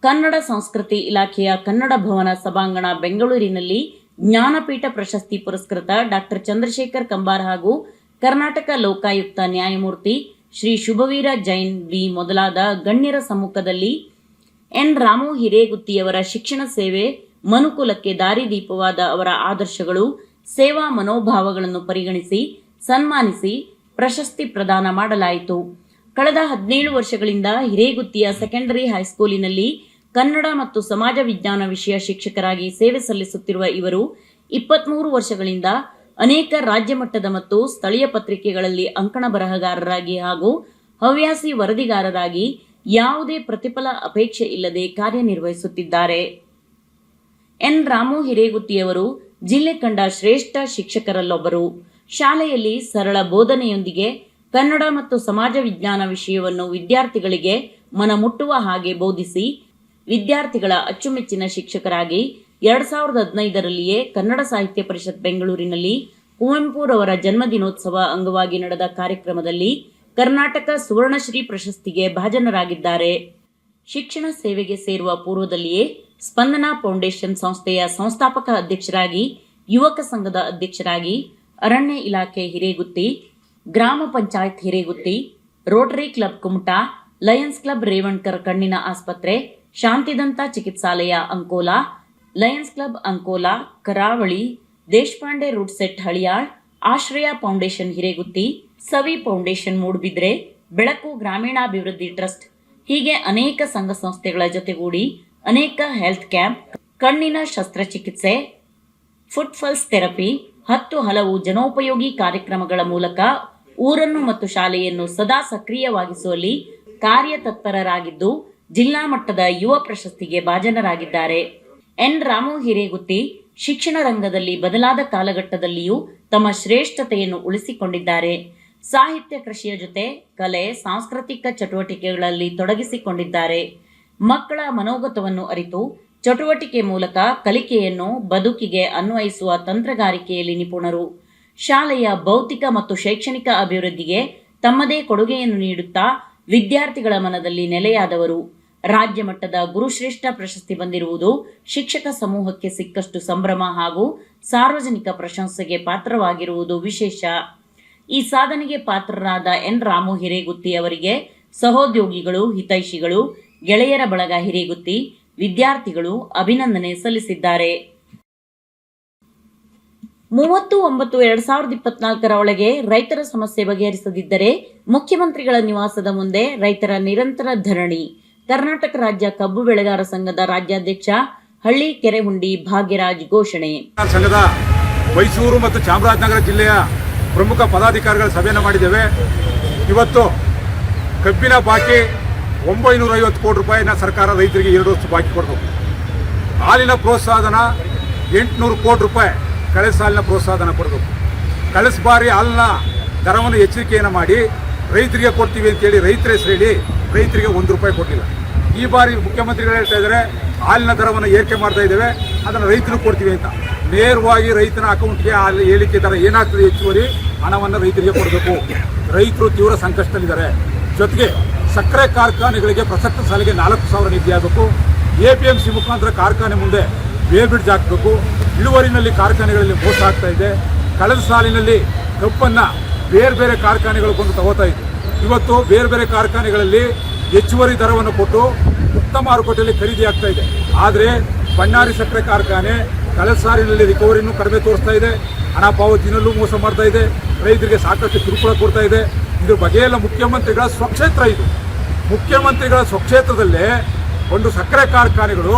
[SPEAKER 1] ಕನ್ನಡ ಸಂಸ್ಕೃತಿ ಇಲಾಖೆಯ ಕನ್ನಡ ಭವನ ಸಭಾಂಗಣ ಬೆಂಗಳೂರಿನಲ್ಲಿ ಜ್ಞಾನಪೀಠ ಪ್ರಶಸ್ತಿ ಪುರಸ್ಕೃತ ಡಾಕ್ಟರ್ ಚಂದ್ರಶೇಖರ್ ಕಂಬಾರ್ ಹಾಗೂ ಕರ್ನಾಟಕ ಲೋಕಾಯುಕ್ತ ನ್ಯಾಯಮೂರ್ತಿ ಶ್ರೀ ಶುಭವೀರ ಜೈನ್ ವಿ ಮೊದಲಾದ ಗಣ್ಯರ ಸಮ್ಮುಖದಲ್ಲಿ ಎನ್ ರಾಮು ಹಿರೇಗುತ್ತಿಯವರ ಶಿಕ್ಷಣ ಸೇವೆ ಮನುಕುಲಕ್ಕೆ ದಾರಿದೀಪವಾದ ಅವರ ಆದರ್ಶಗಳು ಸೇವಾ ಮನೋಭಾವಗಳನ್ನು ಪರಿಗಣಿಸಿ ಸನ್ಮಾನಿಸಿ ಪ್ರಶಸ್ತಿ ಪ್ರದಾನ ಮಾಡಲಾಯಿತು. ಕಳೆದ 17 ವರ್ಷಗಳಿಂದ ಹಿರೇಗುತ್ತಿಯ ಸೆಕೆಂಡರಿ ಹೈಸ್ಕೂಲಿನಲ್ಲಿ ಕನ್ನಡ ಮತ್ತು ಸಮಾಜ ವಿಜ್ಞಾನ ವಿಷಯ ಶಿಕ್ಷಕರಾಗಿ ಸೇವೆ ಸಲ್ಲಿಸುತ್ತಿರುವ ಇವರು 23 ವರ್ಷಗಳಿಂದ ಅನೇಕ ರಾಜ್ಯ ಮಟ್ಟದ ಮತ್ತು ಸ್ಥಳೀಯ ಪತ್ರಿಕೆಗಳಲ್ಲಿ ಅಂಕಣ ಬರಹಗಾರರಾಗಿ ಹಾಗೂ ಹವ್ಯಾಸಿ ವರದಿಗಾರರಾಗಿ ಯಾವುದೇ ಪ್ರತಿಫಲ ಅಪೇಕ್ಷೆ ಇಲ್ಲದೆ ಕಾರ್ಯನಿರ್ವಹಿಸುತ್ತಿದ್ದಾರೆ. ಎನ್ ರಾಮು ಹಿರೇಗುತ್ತಿಯವರು ಜಿಲ್ಲೆ ಕಂಡ ಶ್ರೇಷ್ಠ ಶಿಕ್ಷಕರಲ್ಲೊಬ್ಬರು. ಶಾಲೆಯಲ್ಲಿ ಸರಳ ಬೋಧನೆಯೊಂದಿಗೆ ಕನ್ನಡ ಮತ್ತು ಸಮಾಜ ವಿಜ್ಞಾನ ವಿಷಯವನ್ನು ವಿದ್ಯಾರ್ಥಿಗಳಿಗೆ ಮನಮುಟ್ಟುವ ಹಾಗೆ ಬೋಧಿಸಿ ವಿದ್ಯಾರ್ಥಿಗಳ ಅಚ್ಚುಮೆಚ್ಚಿನ ಶಿಕ್ಷಕರಾಗಿ 2015ರಲ್ಲಿಯೇ ಕನ್ನಡ ಸಾಹಿತ್ಯ ಪರಿಷತ್ ಬೆಂಗಳೂರಿನಲ್ಲಿ ಕುವೆಂಪುರವರ ಜನ್ಮದಿನೋತ್ಸವ ಅಂಗವಾಗಿ ನಡೆದ ಕಾರ್ಯಕ್ರಮದಲ್ಲಿ ಕರ್ನಾಟಕ ಸುವರ್ಣಶ್ರೀ ಪ್ರಶಸ್ತಿಗೆ ಭಾಜನರಾಗಿದ್ದಾರೆ. ಶಿಕ್ಷಣ ಸೇವೆಗೆ ಸೇರುವ ಪೂರ್ವದಲ್ಲಿಯೇ ಸ್ಪಂದನಾ ಫೌಂಡೇಶನ್ ಸಂಸ್ಥೆಯ ಸಂಸ್ಥಾಪಕ ಅಧ್ಯಕ್ಷರಾಗಿ, ಯುವಕ ಸಂಘದ ಅಧ್ಯಕ್ಷರಾಗಿ, ಅರಣ್ಯ ಇಲಾಖೆ ಹಿರೇಗುತ್ತಿ, ಗ್ರಾಮ panchayat Hiregutti, Rotary club Kumta, Lions club Revankar ಕಣ್ಣಿನ ಆಸ್ಪತ್ರೆ, ಶಾಂತಿದಂತ ಚಿಕಿತ್ಸಾಲಯ ಅಂಕೋಲಾ, ಲಯನ್ಸ್ ಕ್ಲಬ್ ಅಂಕೋಲಾ, ಕರಾವಳಿ, ದೇಶಪಾಂಡೆ ರೂಟ್ ಸೆಟ್ ಹಳಿಯಾಳ್, ಆಶ್ರಯ ಫೌಂಡೇಶನ್ ಹಿರೇಗುತ್ತಿ, ಸವಿ ಫೌಂಡೇಶನ್ ಮೂಡುಬಿದ್ರೆ, ಬೆಳಕು ಗ್ರಾಮೀಣಾಭಿವೃದ್ಧಿ ಟ್ರಸ್ಟ್ ಹೀಗೆ ಅನೇಕ ಸಂಘ ಸಂಸ್ಥೆಗಳ ಜೊತೆಗೂಡಿ ಅನೇಕ ಹೆಲ್ತ್ ಕ್ಯಾಂಪ್, ಕಣ್ಣಿನ ಶಸ್ತ್ರಚಿಕಿತ್ಸೆ, ಫುಟ್ಫಾಲ್ಸ್ ಥೆರಪಿ, 10 ಹಲವು ಜನೋಪಯೋಗಿ ಕಾರ್ಯಕ್ರಮಗಳ ಮೂಲಕ ಊರನ್ನು ಮತ್ತು ಶಾಲೆಯನ್ನು ಸದಾ ಸಕ್ರಿಯವಾಗಿಸುವಲ್ಲಿ ಕಾರ್ಯತತ್ಪರರಾಗಿದ್ದು ಜಿಲ್ಲಾ ಮಟ್ಟದ ಯುವ ಪ್ರಶಸ್ತಿಗೆ ಭಾಜನರಾಗಿದ್ದಾರೆ. ಎನ್ ರಾಮು ಹಿರೇಗುತ್ತಿ ಶಿಕ್ಷಣ ರಂಗದಲ್ಲಿ ಬದಲಾದ ಕಾಲಘಟ್ಟದಲ್ಲಿಯೂ ತಮ್ಮ ಶ್ರೇಷ್ಠತೆಯನ್ನು ಉಳಿಸಿಕೊಂಡಿದ್ದಾರೆ. ಸಾಹಿತ್ಯ ಕೃಷಿಯ ಜೊತೆ ಕಲೆ, ಸಾಂಸ್ಕೃತಿಕ ಚಟುವಟಿಕೆಗಳಲ್ಲಿ ತೊಡಗಿಸಿಕೊಂಡಿದ್ದಾರೆ. ಮಕ್ಕಳ ಮನೋಗತವನ್ನು ಅರಿತು ಚಟುವಟಿಕೆ ಮೂಲಕ ಕಲಿಕೆಯನ್ನು ಬದುಕಿಗೆ ಅನ್ವಯಿಸುವ ತಂತ್ರಗಾರಿಕೆಯಲ್ಲಿ ನಿಪುಣರು. ಶಾಲೆಯ ಭೌತಿಕ ಮತ್ತು ಶೈಕ್ಷಣಿಕ ಅಭಿವೃದ್ಧಿಗೆ ತಮ್ಮದೇ ಕೊಡುಗೆಯನ್ನು ನೀಡುತ್ತಾ ವಿದ್ಯಾರ್ಥಿಗಳ ಮನದಲ್ಲಿ ನೆಲೆಯಾದವರು. ರಾಜ್ಯ ಮಟ್ಟದ ಗುರುಶ್ರೇಷ್ಠ ಪ್ರಶಸ್ತಿ ಬಂದಿರುವುದು ಶಿಕ್ಷಕ ಸಮೂಹಕ್ಕೆ ಸಿಕ್ಕಷ್ಟು ಸಂಭ್ರಮ ಹಾಗೂ ಸಾರ್ವಜನಿಕ ಪ್ರಶಂಸೆಗೆ ಪಾತ್ರವಾಗಿರುವುದು ವಿಶೇಷ. ಈ ಸಾಧನೆಗೆ ಪಾತ್ರರಾದ ಎನ್ ರಾಮು ಹಿರೇಗುತ್ತಿ ಅವರಿಗೆ ಸಹೋದ್ಯೋಗಿಗಳು, ಹಿತೈಷಿಗಳು, ಗೆಳೆಯರ ಬಳಗ ಹಿರೇಗುತ್ತಿ, ವಿದ್ಯಾರ್ಥಿಗಳು ಅಭಿನಂದನೆ ಸಲ್ಲಿಸಿದ್ದಾರೆ. 30/9/2024 ಒಳಗೆ ರೈತರ ಸಮಸ್ಯೆ ಬಗೆಹರಿಸದಿದ್ದರೆ ಮುಖ್ಯಮಂತ್ರಿಗಳ ನಿವಾಸದ ಮುಂದೆ ರೈತರ ನಿರಂತರ ಧರಣಿ. ಕರ್ನಾಟಕ ರಾಜ್ಯ ಕಬ್ಬು ಬೆಳೆಗಾರ ಸಂಘದ ರಾಜ್ಯಾಧ್ಯಕ್ಷ ಹಳ್ಳಿ ಕೆರೆಹುಂಡಿ ಭಾಗ್ಯರಾಜ್ ಘೋಷಣೆ.
[SPEAKER 10] ಸಂಘದ ಮೈಸೂರು ಮತ್ತು ಚಾಮರಾಜನಗರ ಜಿಲ್ಲೆಯ ಪ್ರಮುಖ ಪದಾಧಿಕಾರಿಗಳ ಸಭೆಯನ್ನು ಮಾಡಿದ್ದೇವೆ. ಇವತ್ತು ಕಬ್ಬಿನ ಬಾಕಿ 950 ಕೋಟಿ ರೂಪಾಯಿನ ಸರ್ಕಾರ ರೈತರಿಗೆ 2 ವರ್ಷ ಬಾಕಿ ಕೊಡಬೇಕು. ಹಾಲಿನ ಪ್ರೋತ್ಸಾಹಧನ 800 ಕೋಟಿ ರೂಪಾಯಿ ಕಳೆದ ಸಾಲಿನ ಪ್ರೋತ್ಸಾಹಧನ ಕೊಡಬೇಕು. ಕಳೆದ ಬಾರಿ ಹಾಲಿನ ದರವನ್ನು ಎಚ್ಚರಿಕೆಯನ್ನು ಮಾಡಿ ರೈತರಿಗೆ ಕೊಡ್ತೀವಿ ಅಂತೇಳಿ ರೈತರ ಹೆಸರು ಹೇಳಿ ರೈತರಿಗೆ 1 ರೂಪಾಯಿ ಕೊಡಲಿಲ್ಲ. ಈ ಬಾರಿ ಮುಖ್ಯಮಂತ್ರಿಗಳು ಹೇಳ್ತಾ ಇದ್ದಾರೆ ಹಾಲಿನ ದರವನ್ನು ಏರಿಕೆ ಮಾಡ್ತಾ ಇದ್ದೇವೆ, ಅದನ್ನು ರೈತರಿಗೆ ಕೊಡ್ತೀವಿ ಅಂತ. ನೇರವಾಗಿ ರೈತನ ಅಕೌಂಟ್ಗೆ ಹಾಲು ಏಳಿಕೆ ದರ ಏನಾಗ್ತದೆ ಹೆಚ್ಚುವರಿ ಹಣವನ್ನು ರೈತರಿಗೆ ಕೊಡಬೇಕು. ರೈತರು ತೀವ್ರ ಸಂಕಷ್ಟದಲ್ಲಿದ್ದಾರೆ. ಜೊತೆಗೆ ಸಕ್ಕರೆ ಕಾರ್ಖಾನೆಗಳಿಗೆ ಪ್ರಸಕ್ತ ಸಾಲಿಗೆ 4,000 ನಿಧಿ ಆಗಬೇಕು. APMC ಮುಖಾಂತರ ಕಾರ್ಖಾನೆ ಮುಂದೆ ವೇ ಬ್ರಿಡ್ಜ್ ಹಾಕಬೇಕು. ಇಳುವರಿನಲ್ಲಿ ಕಾರ್ಖಾನೆಗಳಲ್ಲಿ ಮೋಸ ಆಗ್ತಾ ಇದೆ. ಕಳೆದ ಸಾಲಿನಲ್ಲಿ ಕಬ್ಬನ್ನು ಬೇರೆ ಬೇರೆ ಕಾರ್ಖಾನೆಗಳು ಕೊಂಡು ತಗೋತಾ ಇತ್ತು. ಇವತ್ತು ಬೇರೆ ಬೇರೆ ಕಾರ್ಖಾನೆಗಳಲ್ಲಿ ಹೆಚ್ಚುವರಿ ದರವನ್ನು ಕೊಟ್ಟು ಮುಕ್ತ ಮಾರುಕಟ್ಟೆಯಲ್ಲಿ ಖರೀದಿ ಆಗ್ತಾ ಇದೆ. ಆದರೆ ಬಣ್ಣಾರಿ ಸಕ್ಕರೆ ಕಾರ್ಖಾನೆ ಕಳೆದ ಸಾಲಿನಲ್ಲಿ ರಿಕವರಿನೂ ಕಡಿಮೆ ತೋರಿಸ್ತಾ ಇದೆ, ಹಣ ಪಾವತಿನಲ್ಲೂ ಮೋಸ ಮಾಡ್ತಾ ಇದೆ, ರೈತರಿಗೆ ಸಾಕಷ್ಟು ಕಿರುಕುಳ ಕೊಡ್ತಾ ಇದೆ. ಇದ್ರ ಬಗೆಯೆಲ್ಲ ಮುಖ್ಯಮಂತ್ರಿಗಳ ಸ್ವಕ್ಷೇತ್ರ ಇದು. ಮುಖ್ಯಮಂತ್ರಿಗಳ ಸ್ವಕ್ಷೇತ್ರದಲ್ಲೇ ಒಂದು ಸಕ್ಕರೆ ಕಾರ್ಖಾನೆಗಳು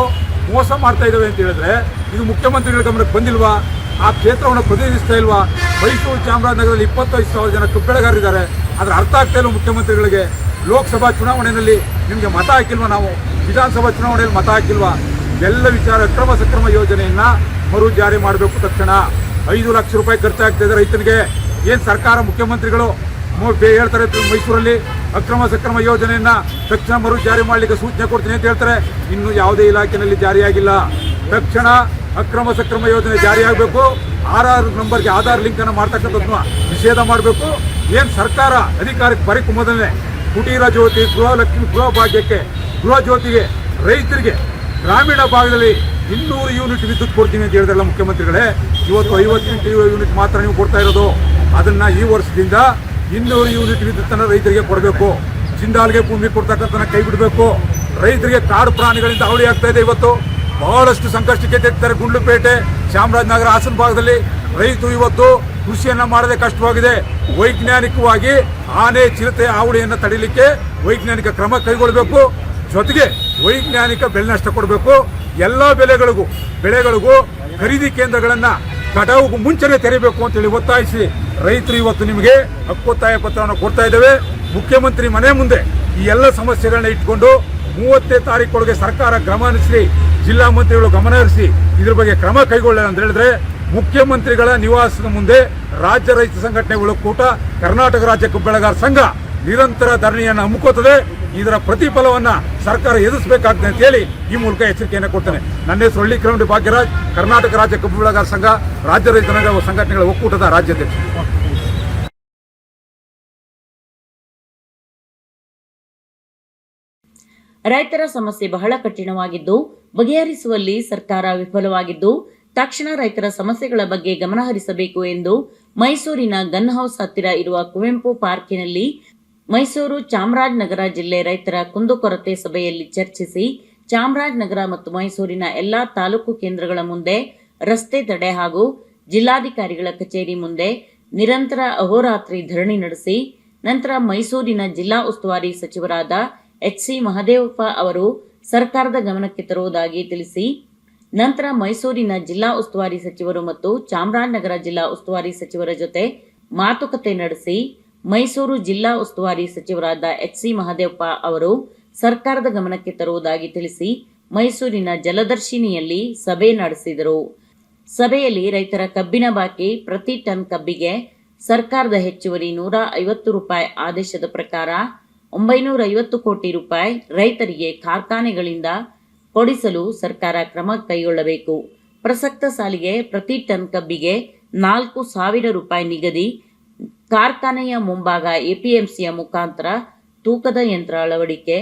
[SPEAKER 10] ಮೋಸ ಮಾಡ್ತಾ ಇದ್ದಾವೆ ಅಂತ ಹೇಳಿದ್ರೆ ಇದು ಮುಖ್ಯಮಂತ್ರಿಗಳ ಗಮನಕ್ಕೆ ಬಂದಿಲ್ವಾ? ಆ ಕ್ಷೇತ್ರವನ್ನು ಪ್ರತಿನಿಧಿಸ್ತಾ ಇಲ್ವಾ? ಮೈಸೂರು ಚಾಮರಾಜನಗರದಲ್ಲಿ 25,000 ಜನ ಕಬ್ಬು ಬೆಳೆಗಾರರಿದ್ದಾರೆ. ಅದರ ಅರ್ಥ ಆಗ್ತಾ ಇಲ್ಲ ಮುಖ್ಯಮಂತ್ರಿಗಳಿಗೆ. ಲೋಕಸಭಾ ಚುನಾವಣೆಯಲ್ಲಿ ನಿಮಗೆ ಮತ ಹಾಕಿಲ್ವಾ? ನಾವು ವಿಧಾನಸಭಾ ಚುನಾವಣೆಯಲ್ಲಿ ಮತ ಹಾಕಿಲ್ವಾ? ಇವೆಲ್ಲ ವಿಚಾರ ಅಕ್ರಮ ಸಕ್ರಮ ಯೋಜನೆಯನ್ನ ಮರು ಜಾರಿ ಮಾಡಬೇಕು ತಕ್ಷಣ. 5 ಲಕ್ಷ ರೂಪಾಯಿ ಖರ್ಚಾಗ್ತಾ ಇದೆ ರೈತನಿಗೆ. ಏನು ಸರ್ಕಾರ ಮುಖ್ಯಮಂತ್ರಿಗಳು ಹೇಳ್ತಾರೆ ಮೈಸೂರಲ್ಲಿ ಅಕ್ರಮ ಸಕ್ರಮ ಯೋಜನೆಯನ್ನ ತಕ್ಷಣ ಮರು ಜಾರಿ ಮಾಡಲಿಕ್ಕೆ ಸೂಚನೆ ಕೊಡ್ತೀನಿ ಅಂತ ಹೇಳ್ತಾರೆ. ಇನ್ನು ಯಾವುದೇ ಇಲಾಖೆಯಲ್ಲಿ ಜಾರಿಯಾಗಿಲ್ಲ. ತಕ್ಷಣ ಅಕ್ರಮ ಸಕ್ರಮ ಯೋಜನೆ ಜಾರಿಯಾಗಬೇಕು. ಆರ್ ನಂಬರ್ಗೆ ಆಧಾರ್ ಲಿಂಕ್ ಅನ್ನು ಮಾಡ್ತಕ್ಕಂಥದ್ದನ್ನ ನಿಷೇಧ ಮಾಡಬೇಕು. ಏನು ಸರ್ಕಾರ ಅಧಿಕಾರಕ್ಕೆ ಬರೀ ಮೊದಲನೇ ಕುಟೀರ ಜ್ಯೋತಿ, ಗೃಹಲಕ್ಷ್ಮಿ, ಗೃಹ ಭಾಗ್ಯಕ್ಕೆ, ಗೃಹ ಜ್ಯೋತಿಗೆ ರೈತರಿಗೆ ಗ್ರಾಮೀಣ ಭಾಗದಲ್ಲಿ 200 ಯೂನಿಟ್ ವಿದ್ಯುತ್ ಕೊಡ್ತೀನಿ ಅಂತ ಹೇಳಿದ್ರಲ್ಲ ಮುಖ್ಯಮಂತ್ರಿಗಳೇ. ಇವತ್ತು 58 ಯೂನಿಟ್ ಮಾತ್ರ ನೀವು ಕೊಡ್ತಾ ಇರೋದು. ಅದನ್ನ ಈ ವರ್ಷದಿಂದ 200 ಯೂನಿಟ್ ವಿದ್ಯುತ್ತನ್ನು ರೈತರಿಗೆ ಕೊಡಬೇಕು. ಜಿಂದಾಲ್ಗೆ ಭೂಮಿ ಕೊಡ್ತಕ್ಕಂಥ ಕೈ ಬಿಡಬೇಕು. ರೈತರಿಗೆ ಕಾಡು ಪ್ರಾಣಿಗಳಿಂದ ಹಾವಳಿ ಆಗ್ತಾ ಇದೆ. ಇವತ್ತು ಬಹಳಷ್ಟು ಸಂಕಷ್ಟಕ್ಕೆ ತೆಗ್ತಾರೆ. ಗುಂಡ್ಲುಪೇಟೆ, ಚಾಮರಾಜನಗರ, ಹಾಸನ ಭಾಗದಲ್ಲಿ ರೈತರು ಇವತ್ತು ಕೃಷಿಯನ್ನ ಮಾಡದೆ ಕಷ್ಟವಾಗಿದೆ. ವೈಜ್ಞಾನಿಕವಾಗಿ ಆನೆ, ಚಿರತೆ ಹಾವಳಿಯನ್ನು ತಡಿಲಿಕ್ಕೆ ವೈಜ್ಞಾನಿಕ ಕ್ರಮ ಕೈಗೊಳ್ಳಬೇಕು. ಜೊತೆಗೆ ವೈಜ್ಞಾನಿಕ ಬೆಲೆ ನಷ್ಟ ಕೊಡಬೇಕು. ಎಲ್ಲ ಬೆಳೆಗಳಿಗೂ ಖರೀದಿ ಕೇಂದ್ರಗಳನ್ನ ಕಟಾವುಗೂ ಮುಂಚೆನೆ ತೆರೆಯಬೇಕು ಅಂತೇಳಿ ಒತ್ತಾಯಿಸಿ ರೈತರು ಇವತ್ತು ನಿಮಗೆ ಹಕ್ಕೊತ್ತಾಯ ಪತ್ರವನ್ನು ಕೊಡ್ತಾ ಇದ್ದೇವೆ. ಮುಖ್ಯಮಂತ್ರಿ ಮನೆ ಮುಂದೆ ಈ ಎಲ್ಲ ಸಮಸ್ಯೆಗಳನ್ನ ಇಟ್ಕೊಂಡು 30ನೇ ತಾರೀಕೊಳಗೆ ಸರ್ಕಾರ ಗಮನಿಸಿ, ಜಿಲ್ಲಾ ಮಂತ್ರಿಗಳು ಗಮನಹರಿಸಿ ಇದ್ರ ಬಗ್ಗೆ ಕ್ರಮ ಕೈಗೊಳ್ಳಲ್ಲ ಅಂತ ಹೇಳಿದ್ರೆ ಮುಖ್ಯಮಂತ್ರಿಗಳ ನಿವಾಸದ ಮುಂದೆ ರಾಜ್ಯ ರೈತ ಸಂಘಟನೆಗಳ ಒಕ್ಕೂಟ, ಕರ್ನಾಟಕ ರಾಜ್ಯ ಕಬ್ಬು ಬೆಳೆಗಾರರ ಸಂಘ ನಿರಂತರ ಧರಣಿಯನ್ನು ಹಮ್ಮಿಕೊಳ್ಳುತ್ತದೆ. ಇದರ ಪ್ರತಿಫಲವನ್ನ ಸರ್ಕಾರ ಎದುರಿಸಬೇಕಾಗ್ತದೆ ಅಂತ ಹೇಳಿ ಈ ಮೂಲಕ ಎಚ್ಚರಿಕೆಯನ್ನು ಕೊಡ್ತೇನೆ. ನನ್ನ ಹೆಸರು ಹಳ್ಳಿಕರಂಡಿ ಭಾಗ್ಯರಾಜ್, ಕರ್ನಾಟಕ ರಾಜ್ಯ ಕಬ್ಬು ಬೆಳೆಗಾರರ ಸಂಘ, ರಾಜ್ಯ ರೈತ ಸಂಘಟನೆಗಳ ಒಕ್ಕೂಟದ ರಾಜ್ಯಾಧ್ಯಕ್ಷ.
[SPEAKER 1] ರೈತರ ಸಮಸ್ಯೆ ಬಹಳ ಕಠಿಣವಾಗಿದ್ದು ಬಗೆಹರಿಸುವಲ್ಲಿ ಸರ್ಕಾರ ವಿಫಲವಾಗಿದ್ದು ತಕ್ಷಣ ರೈತರ ಸಮಸ್ಯೆಗಳ ಬಗ್ಗೆ ಗಮನಹರಿಸಬೇಕು ಎಂದು ಮೈಸೂರಿನ ಗನ್ ಹೌಸ್ ಹತ್ತಿರ ಇರುವ ಕುವೆಂಪು ಪಾರ್ಕಿನಲ್ಲಿ ಮೈಸೂರು ಚಾಮರಾಜನಗರ ಜಿಲ್ಲೆ ರೈತರ ಕುಂದುಕೊರತೆ ಸಭೆಯಲ್ಲಿ ಚರ್ಚಿಸಿ ಚಾಮರಾಜನಗರ ಮತ್ತು ಮೈಸೂರಿನ ಎಲ್ಲಾ ತಾಲೂಕು ಕೇಂದ್ರಗಳ ಮುಂದೆ ರಸ್ತೆ ತಡೆ ಹಾಗೂ ಜಿಲ್ಲಾಧಿಕಾರಿಗಳ ಕಚೇರಿ ಮುಂದೆ ನಿರಂತರ ಅಹೋರಾತ್ರಿ ಧರಣಿ ನಡೆಸಿ ನಂತರ ಮೈಸೂರಿನ ಜಿಲ್ಲಾ ಉಸ್ತುವಾರಿ ಸಚಿವರಾದ HC ಮಹದೇವಪ್ಪ ಅವರು ಸರ್ಕಾರದ ಗಮನಕ್ಕೆ ತರುವುದಾಗಿ ತಿಳಿಸಿ ನಂತರ ಮೈಸೂರಿನ ಜಿಲ್ಲಾ ಉಸ್ತುವಾರಿ ಸಚಿವರು ಮತ್ತು ಚಾಮರಾಜನಗರ ಜಿಲ್ಲಾ ಉಸ್ತುವಾರಿ ಸಚಿವರ ಜೊತೆ ಮಾತುಕತೆ ನಡೆಸಿ ಮೈಸೂರು ಜಿಲ್ಲಾ ಉಸ್ತುವಾರಿ ಸಚಿವರಾದ HC ಮಹದೇವಪ್ಪ ಅವರು ಸರ್ಕಾರದ ಗಮನಕ್ಕೆ ತರುವುದಾಗಿ ತಿಳಿಸಿ ಮೈಸೂರಿನ ಜಲದರ್ಶಿನಿಯಲ್ಲಿ ಸಭೆ ನಡೆಸಿದರು. ಸಭೆಯಲ್ಲಿ ರೈತರ ಕಬ್ಬಿನ ಬಾಕಿ ಪ್ರತಿ ಟನ್ ಕಬ್ಬಿಗೆ ಸರ್ಕಾರದ ಹೆಚ್ಚುವರಿ ₹150 ಆದೇಶದ ಪ್ರಕಾರ 950 ಕೋಟಿ ರೂಪಾಯಿ ರೈತರಿಗೆ ಕಾರ್ಖಾನೆಗಳಿಂದ ಕೊಡಿಸಲು ಸರ್ಕಾರ ಕ್ರಮ ಕೈಗೊಳ್ಳಬೇಕು. ಪ್ರಸಕ್ತ ಸಾಲಿಗೆ ಪ್ರತಿ ಟನ್ ಕಬ್ಬಿಗೆ ₹4,000 ನಿಗದಿ, ಕಾರ್ಖಾನೆಯ ಮುಂಭಾಗ ಎಪಿಎಂಸಿಯ ಮುಖಾಂತರ ತೂಕದ ಯಂತ್ರ ಅಳವಡಿಕೆ,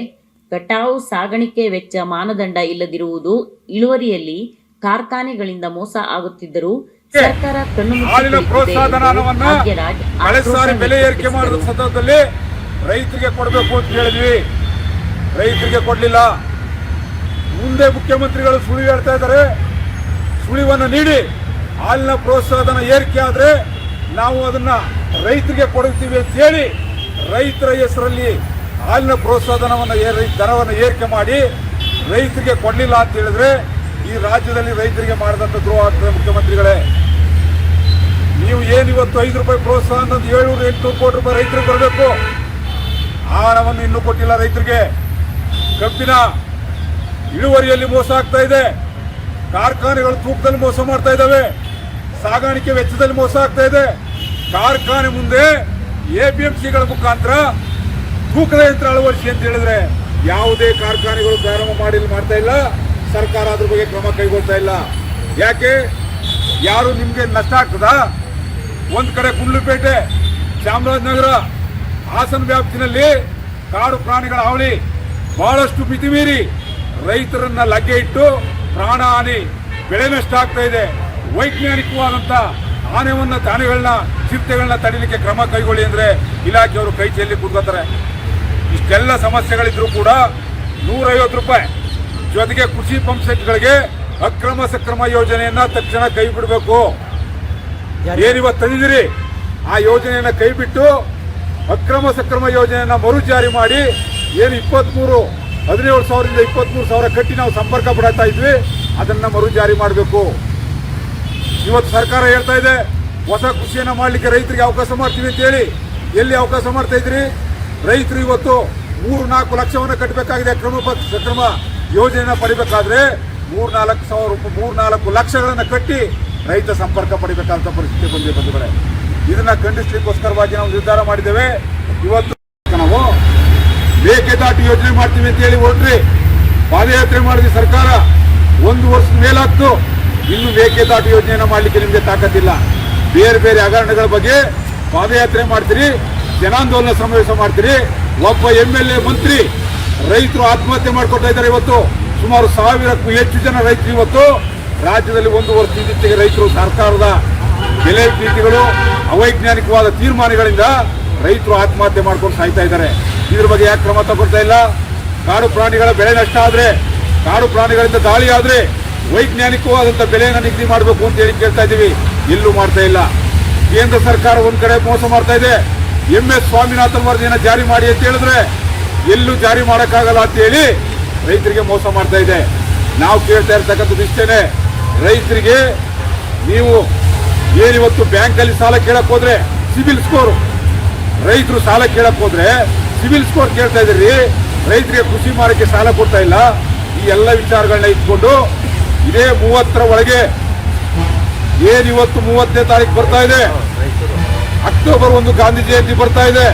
[SPEAKER 1] ಕಟಾವು ಸಾಗಾಣಿಕೆ ವೆಚ್ಚ ಮಾನದಂಡ ಇಲ್ಲದಿರುವುದು, ಇಳುವರಿಯಲ್ಲಿ ಕಾರ್ಖಾನೆಗಳಿಂದ ಮೋಸ ಆಗುತ್ತಿದ್ದರೂ ಸರ್ಕಾರ ಕಣ್ಣು
[SPEAKER 10] ಬೆಲೆ ಏರಿಕೆ ಮಾಡುವ ಸಂದರ್ಭದಲ್ಲಿ ರೈತರಿಗೆ ಕೊಡಬೇಕು ಅಂತ ಹೇಳಿದ್ವಿ. ರೈತರಿಗೆ ಕೊಡಲಿಲ್ಲ. ಮುಂದೆ ಮುಖ್ಯಮಂತ್ರಿಗಳು ಸುಳಿವು ಹೇಳ್ತಾ ಇದ್ದಾರೆ. ಸುಳಿವನ್ನು ನೀಡಿ ಹಾಲಿನ ಪ್ರೋತ್ಸಾಹಧನ ಏರಿಕೆ ಆದರೆ ನಾವು ಅದನ್ನ ರೈತರಿಗೆ ಕೊಡುತ್ತೀವಿ ಅಂತ ಹೇಳಿ ರೈತರ ಹೆಸರಲ್ಲಿ ಹಾಲಿನ ಪ್ರೋತ್ಸಾಹಧನವನ್ನು ದರವನ್ನು ಏರಿಕೆ ಮಾಡಿ ರೈತರಿಗೆ ಕೊಡಲಿಲ್ಲ ಅಂತ ಹೇಳಿದ್ರೆ ಈ ರಾಜ್ಯದಲ್ಲಿ ರೈತರಿಗೆ ಮಾಡಿದಂಥ ದ್ರೋಹ ಆಗ್ತದೆ. ಮುಖ್ಯಮಂತ್ರಿಗಳೇ, ನೀವು ಏನಿವತ್ತು ₹5 ಪ್ರೋತ್ಸಾಹ ಅನ್ನೋದು 700-800 ಕೋಟಿ ರೂಪಾಯಿ ರೈತರಿಗೆ ಬರಬೇಕು. ಆ ಹಣವನ್ನು ಇನ್ನೂ ಕೊಟ್ಟಿಲ್ಲ ರೈತರಿಗೆ. ಕಬ್ಬಿನ ಇಳುವರಿಯಲ್ಲಿ ಮೋಸ ಆಗ್ತಾ ಇದೆ. ಕಾರ್ಖಾನೆಗಳು ತೂಕದಲ್ಲಿ ಮೋಸ ಮಾಡ್ತಾ ಇದ್ದಾವೆ. ಸಾಗಾಣಿಕೆ ವೆಚ್ಚದಲ್ಲಿ ಮೋಸ ಆಗ್ತಾ ಇದೆ. ಕಾರ್ಖಾನೆ ಮುಂದೆ ಎಪಿಎಂಸಿಗಳ ಮುಖಾಂತರ ತೂಕದ ಯಂತ್ರ ಅಳವಡಿಸಿ ಅಂತ ಹೇಳಿದ್ರೆ ಯಾವುದೇ ಕಾರ್ಖಾನೆಗಳು ಪ್ರಾರಂಭ ಮಾಡ್ತಾ ಇಲ್ಲ. ಸರ್ಕಾರ ಅದ್ರ ಬಗ್ಗೆ ಕ್ರಮ ಕೈಗೊಳ್ತಾ ಇಲ್ಲ. ಯಾಕೆ? ಯಾರು ನಿಮ್ಗೆ ನಷ್ಟ ಆಗ್ತದಾ? ಒಂದ್ ಕಡೆ ಗುಂಡ್ಲುಪೇಟೆ, ಚಾಮರಾಜನಗರ, ಹಾಸನ ವ್ಯಾಪ್ತಿನಲ್ಲಿ ಕಾಡು ಪ್ರಾಣಿಗಳ ಹಾವಳಿ ಬಹಳಷ್ಟು ಮಿತಿಮೀರಿ ರೈತರನ್ನ ಲಗ್ಗೆ ಇಟ್ಟು ಪ್ರಾಣ ಹಾನಿ, ಬೆಳೆ ನಷ್ಟ ಆಗ್ತಾ ಇದೆ. ವೈಜ್ಞಾನಿಕವಾದಂತ ಆನೆಗಳನ್ನ ಚಿರತೆಗಳನ್ನ ತಡಿಲಿಕ್ಕೆ ಕ್ರಮ ಕೈಗೊಳ್ಳಿ ಅಂದ್ರೆ ಇಲಾಖೆಯವರು ಕೈ ಚೆಲ್ಲಿ ಕೂತ್ಕೋತಾರೆ. ಇಷ್ಟೆಲ್ಲ ಸಮಸ್ಯೆಗಳಿದ್ರು ಕೂಡ ₹150 ಜೊತೆಗೆ ಕೃಷಿ ಪಂಪ್ ಸೆಟ್ಗಳಿಗೆ ಅಕ್ರಮ ಸಕ್ರಮ ಯೋಜನೆಯನ್ನ ತಕ್ಷಣ ಕೈ ಬಿಡಬೇಕು. ಏನಿವತ್ತು ತಂದಿದ್ದೀರಿ ಆ ಯೋಜನೆಯನ್ನ ಕೈ ಬಿಟ್ಟು ಅಕ್ರಮ ಸಕ್ರಮ ಯೋಜನೆಯನ್ನ ಮರು ಜಾರಿ ಮಾಡಿ ಏನು 17,000ರಿಂದ 23,000 ಕಟ್ಟಿ ನಾವು ಸಂಪರ್ಕ ಪಡ್ತಾ ಇದ್ವಿ ಅದನ್ನ ಮರು ಜಾರಿ ಮಾಡಬೇಕು. ಇವತ್ತು ಸರ್ಕಾರ ಹೇಳ್ತಾ ಇದೆ ಹೊಸ ಕೃಷಿಯನ್ನ ಮಾಡಲಿಕ್ಕೆ ರೈತರಿಗೆ ಅವಕಾಶ ಮಾಡ್ತೀವಿ ಅಂತ ಹೇಳಿ. ಎಲ್ಲಿ ಅವಕಾಶ ಮಾಡ್ತಾ ಇದ್ರಿ? ರೈತರು ಇವತ್ತು 3-4 ಲಕ್ಷವನ್ನು ಕಟ್ಟಬೇಕಾಗಿದೆ. ಅಕ್ರಮ ಸಕ್ರಮ ಯೋಜನೆಯನ್ನ ಪಡಿಬೇಕಾದ್ರೆ 3-4 ಲಕ್ಷಗಳನ್ನು ಕಟ್ಟಿ ರೈತ ಸಂಪರ್ಕ ಪಡಿಬೇಕಾದಂಥ ಪರಿಸ್ಥಿತಿ ಬಂದಿದೆ ಬಂಧುಗಳೇ. ಇದನ್ನ ಖಂಡಿಸಲಿಕ್ಕೋಸ್ಕರವಾಗಿ ನಾವು ನಿರ್ಧಾರ ಮಾಡಿದ್ದೇವೆ. ಇವತ್ತು ನಾವು ಮೇಕೆದಾಟು ಯೋಜನೆ ಮಾಡ್ತೀವಿ ಅಂತ ಹೇಳಿ ಹೊರಟ್ರಿ, ಪಾದಯಾತ್ರೆ ಮಾಡಿದ ಸರ್ಕಾರ 1 ವರ್ಷದ ಮೇಲಾಗ್ತು, ಇನ್ನು ಮೇಕೆದಾಟು ಯೋಜನೆಯನ್ನು ಮಾಡಲಿಕ್ಕೆ ನಿಮಗೆ ತಾಕತ್ತಿಲ್ಲ. ಬೇರೆ ಬೇರೆ ಹಗರಣಗಳ ಬಗ್ಗೆ ಪಾದಯಾತ್ರೆ ಮಾಡ್ತೀರಿ, ಜನಾಂದೋಲನ ಸಮಾವೇಶ ಮಾಡ್ತೀರಿ. ಒಬ್ಬ MLA ಮಂತ್ರಿ ರೈತರು ಆತ್ಮಹತ್ಯೆ ಮಾಡ್ಕೊಳ್ತಾ ಇದ್ದಾರೆ. ಇವತ್ತು ಸುಮಾರು 1000ಕ್ಕೂ ಹೆಚ್ಚು ಜನ ರೈತರು ಇವತ್ತು ರಾಜ್ಯದಲ್ಲಿ 1 ವರ್ಷ ಇತ್ತೀಚೆಗೆ ರೈತರು ಸರ್ಕಾರದ ಬೆಲೆ ನೀತಿಗಳು, ಅವೈಜ್ಞಾನಿಕವಾದ ತೀರ್ಮಾನಗಳಿಂದ ರೈತರು ಆತ್ಮಹತ್ಯೆ ಮಾಡ್ಕೊಂಡು ಸಾಯ್ತಾ ಇದ್ದಾರೆ. ಇದ್ರ ಬಗ್ಗೆ ಯಾಕೆ ಕ್ರಮ ತಗೊಳ್ತಾ ಇಲ್ಲ? ಕಾಡು ಪ್ರಾಣಿಗಳ ಬೆಳೆ ನಷ್ಟ ಆದ್ರೆ, ಕಾಡು ಪ್ರಾಣಿಗಳಿಂದ ದಾಳಿ ಆದ್ರೆ ವೈಜ್ಞಾನಿಕವಾದಂಥ ಬೆಲೆಯನ್ನು ನಿಗದಿ ಮಾಡಬೇಕು ಅಂತ ಹೇಳಿ ಕೇಳ್ತಾ ಇದ್ದೀವಿ. ಎಲ್ಲೂ ಮಾಡ್ತಾ ಇಲ್ಲ. ಕೇಂದ್ರ ಸರ್ಕಾರ ಒಂದ್ ಕಡೆ ಮೋಸ ಮಾಡ್ತಾ ಇದೆ. MS ಸ್ವಾಮಿನಾಥನ್ ವರದಿಯನ್ನು ಜಾರಿ ಮಾಡಿ ಅಂತ ಹೇಳಿದ್ರೆ ಎಲ್ಲೂ ಜಾರಿ ಮಾಡೋಕ್ಕಾಗಲ್ಲ ಅಂತ ಹೇಳಿ ರೈತರಿಗೆ ಮೋಸ ಮಾಡ್ತಾ ಇದೆ. ನಾವು ಕೇಳ್ತಾ ಇರ್ತಕ್ಕಂಥದ್ದು ಇಷ್ಟೇನೆ, ರೈತರಿಗೆ ನೀವು ಏನಿವತ್ತು ಬ್ಯಾಂಕಲ್ಲಿ ಸಾಲ ಕೇಳಕ್ ಹೋದ್ರೆ ಸಿಬಿಲ್ ಸ್ಕೋರ್, ರೈತರು ಸಾಲ ಕೇಳಕ್ ಹೋದ್ರೆ ಸಿಬಿಲ್ ಸ್ಕೋರ್ ಕೇಳ್ತಾ ಇದ್ರಿ, ರೈತರಿಗೆ ಕೃಷಿ ಮಾಡಕ್ಕೆ ಸಾಲ ಕೊಡ್ತಾ ಇಲ್ಲ. ಈ ಎಲ್ಲ ವಿಚಾರಗಳನ್ನ ಇಟ್ಕೊಂಡು ಇದೇ 30ರ ಒಳಗೆ ಏನಿವತ್ತು 30ನೇ ತಾರೀಕು ಬರ್ತಾ ಇದೆ, ಅಕ್ಟೋಬರ್ 1 ಗಾಂಧಿ ಜಯಂತಿ ಬರ್ತಾ ಇದೆ.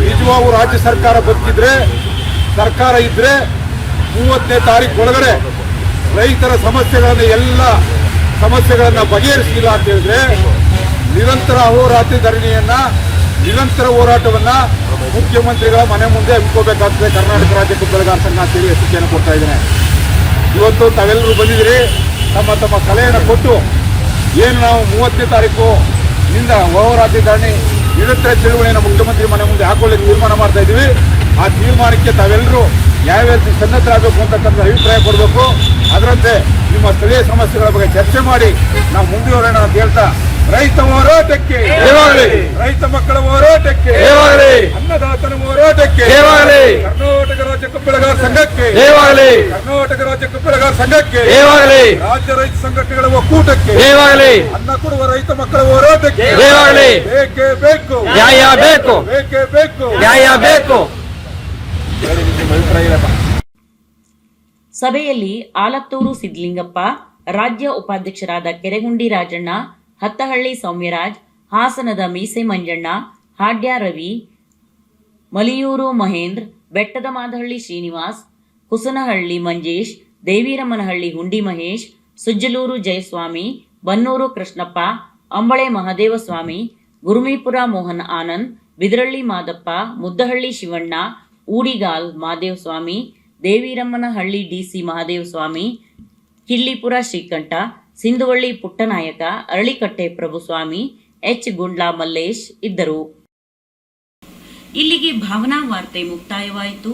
[SPEAKER 10] ನಿಜವಾಗೂ ರಾಜ್ಯ ಸರ್ಕಾರ ಬದುಕಿದ್ರೆ, ಸರ್ಕಾರ ಇದ್ರೆ 30ನೇ ತಾರೀಕು ಒಳಗಡೆ ರೈತರ ಸಮಸ್ಯೆಗಳನ್ನ ಎಲ್ಲ ಸಮಸ್ಯೆಗಳನ್ನ ಬಗೆಹರಿಸಿಲ್ಲ ಅಂತ ಹೇಳಿದ್ರೆ ನಿರಂತರ ಅಹೋರಾತ್ರಿ ಧರಣಿಯನ್ನ, ನಿರಂತರ ಹೋರಾಟವನ್ನ ಮುಖ್ಯಮಂತ್ರಿಗಳ ಮನೆ ಮುಂದೆ ಹಮ್ಮಿಕೋಬೇಕಾಗ್ತದೆ ಕರ್ನಾಟಕ ರಾಜ್ಯ ಬೆಳೆಗಾರ ಸಂಘ ಅಂತೇಳಿ ಎಚ್ಚರಿಕೆಯನ್ನು ಕೊಡ್ತಾ ಇದ್ದೇನೆ. ಇವತ್ತು ತಾವೆಲ್ಲರೂ ಬಂದಿದ್ದೀರಿ, ತಮ್ಮ ತಮ್ಮ ಸಲಹೆಯನ್ನು ಕೊಟ್ಟು ಏನು ನಾವು 30ನೇ ತಾರೀಕು ನಿಂದ ಹೋರಾತ್ರಿ ಧರಣಿ ನಿರಂತರ ಚಳುವಳಿಯನ್ನು ಮುಖ್ಯಮಂತ್ರಿ ಮನೆ ಮುಂದೆ ಹಾಕೊಳ್ಳಿಕ್ಕೆ ತೀರ್ಮಾನ ಮಾಡ್ತಾ ಇದ್ದೀವಿ. ಆ ತೀರ್ಮಾನಕ್ಕೆ ತಾವೆಲ್ಲರೂ ಯಾವ್ಯಾವ ಸನ್ನದ್ಧರಾಗಬೇಕು ಅಂತಕ್ಕಂಥ ಅಭಿಪ್ರಾಯ ಕೊಡಬೇಕು. ಅದರಂತೆ ನಿಮ್ಮ ಸ್ಥಳೀಯ ಸಮಸ್ಯೆಗಳ ಬಗ್ಗೆ ಚರ್ಚೆ ಮಾಡಿ ನಾವು ಮುಂದುವರೋಣ ಅಂತ ಹೇಳ್ತಾ, ರೈತ ಹೋರಾಟಕ್ಕೆ, ರೈತ ಮಕ್ಕಳ ಹೋರಾಟಕ್ಕೆ, ಅನ್ನದಾತನ ಹೋರಾಟಕ್ಕೆ, ಕರ್ನಾಟಕ ರಾಜ್ಯ ಕಬ್ಬು ಬೆಳೆಗಾರ ಸಂಘಕ್ಕೆ, ಕರ್ನಾಟಕ ರಾಜ್ಯ ಕಬ್ಬು ಬೆಳೆಗಾರ ಸಂಘಕ್ಕೆ, ರಾಜ್ಯ ರೈತ ಸಂಘಟನೆಗಳ ಒಕ್ಕೂಟಕ್ಕೆ, ಅನ್ನ ಕೊಡುವ ರೈತ ಮಕ್ಕಳ ಹೋರಾಟಕ್ಕೆ ಬೇಕೇ ಬೇಕು, ನ್ಯಾಯ ಬೇಕು, ಬೇಕೇ ಬೇಕು, ನ್ಯಾಯ ಬೇಕು.
[SPEAKER 1] ಸಭೆಯಲ್ಲಿ ಆಲತ್ತೂರು ಸಿದ್ಲಿಂಗಪ್ಪ, ರಾಜ್ಯ ಉಪಾಧ್ಯಕ್ಷರಾದ ಕೆರೆಗುಂಡಿ ರಾಜಣ್ಣ, ಹತ್ತಹಳ್ಳಿ ಸೌಮ್ಯರಾಜ್, ಹಾಸನದ ಮೀಸೆ ಮಂಜಣ್ಣ, ಹಾಡ್ಯ ರವಿ, ಮಲಿಯೂರು ಮಹೇಂದ್ರ, ಬೆಟ್ಟದ ಮಾದಹಳ್ಳಿ ಶ್ರೀನಿವಾಸ್, ಕುಸನಹಳ್ಳಿ ಮಂಜೇಶ್, ದೇವಿರಮ್ಮನಹಳ್ಳಿ ಹುಂಡಿ ಮಹೇಶ್, ಸುಜ್ಜಲೂರು ಜಯಸ್ವಾಮಿ, ಬನ್ನೂರು ಕೃಷ್ಣಪ್ಪ, ಅಂಬಳೆ ಮಹದೇವಸ್ವಾಮಿ, ಗುರುಮೀಪುರ ಮೋಹನ್ ಆನಂದ್, ಬಿದರಳ್ಳಿ ಮಾದಪ್ಪ, ಮುದ್ದಹಳ್ಳಿ ಶಿವಣ್ಣ, ಊಡಿಗಾಲ್ ಮಹದೇವಸ್ವಾಮಿ, ದೇವಿರಮ್ಮನಹಳ್ಳಿ DC ಮಹದೇವಸ್ವಾಮಿ, ಕಿಳ್ಳಿಪುರ ಶ್ರೀಕಂಠ, ಸಿಂಧುವಳ್ಳಿ ಪುಟ್ಟನಾಯಕ, ಅರಳಿಕಟ್ಟೆ ಪ್ರಭುಸ್ವಾಮಿ, H ಗುಂಡ್ಲಾ ಮಲ್ಲೇಶ್ ಇದ್ದರು. ಇಲ್ಲಿಗೆ ಭಾವನಾ ವಾರ್ತೆ ಮುಕ್ತಾಯವಾಯಿತು.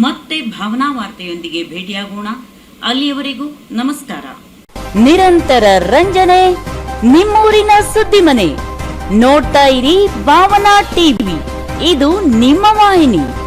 [SPEAKER 1] ಮತ್ತೆ ಭಾವನಾ ವಾರ್ತೆಯೊಂದಿಗೆ ಭೇಟಿಯಾಗೋಣ. ಅಲ್ಲಿಯವರೆಗೂ ನಮಸ್ಕಾರ. ನಿರಂತರ ರಂಜನೆ, ನಿಮ್ಮೂರಿನ ಸುದ್ದಿ ಮನೆ. ನೋಡ್ತಾ ಇರಿ ಭಾವನಾ TV, ಇದು ನಿಮ್ಮ ವಾಹಿನಿ.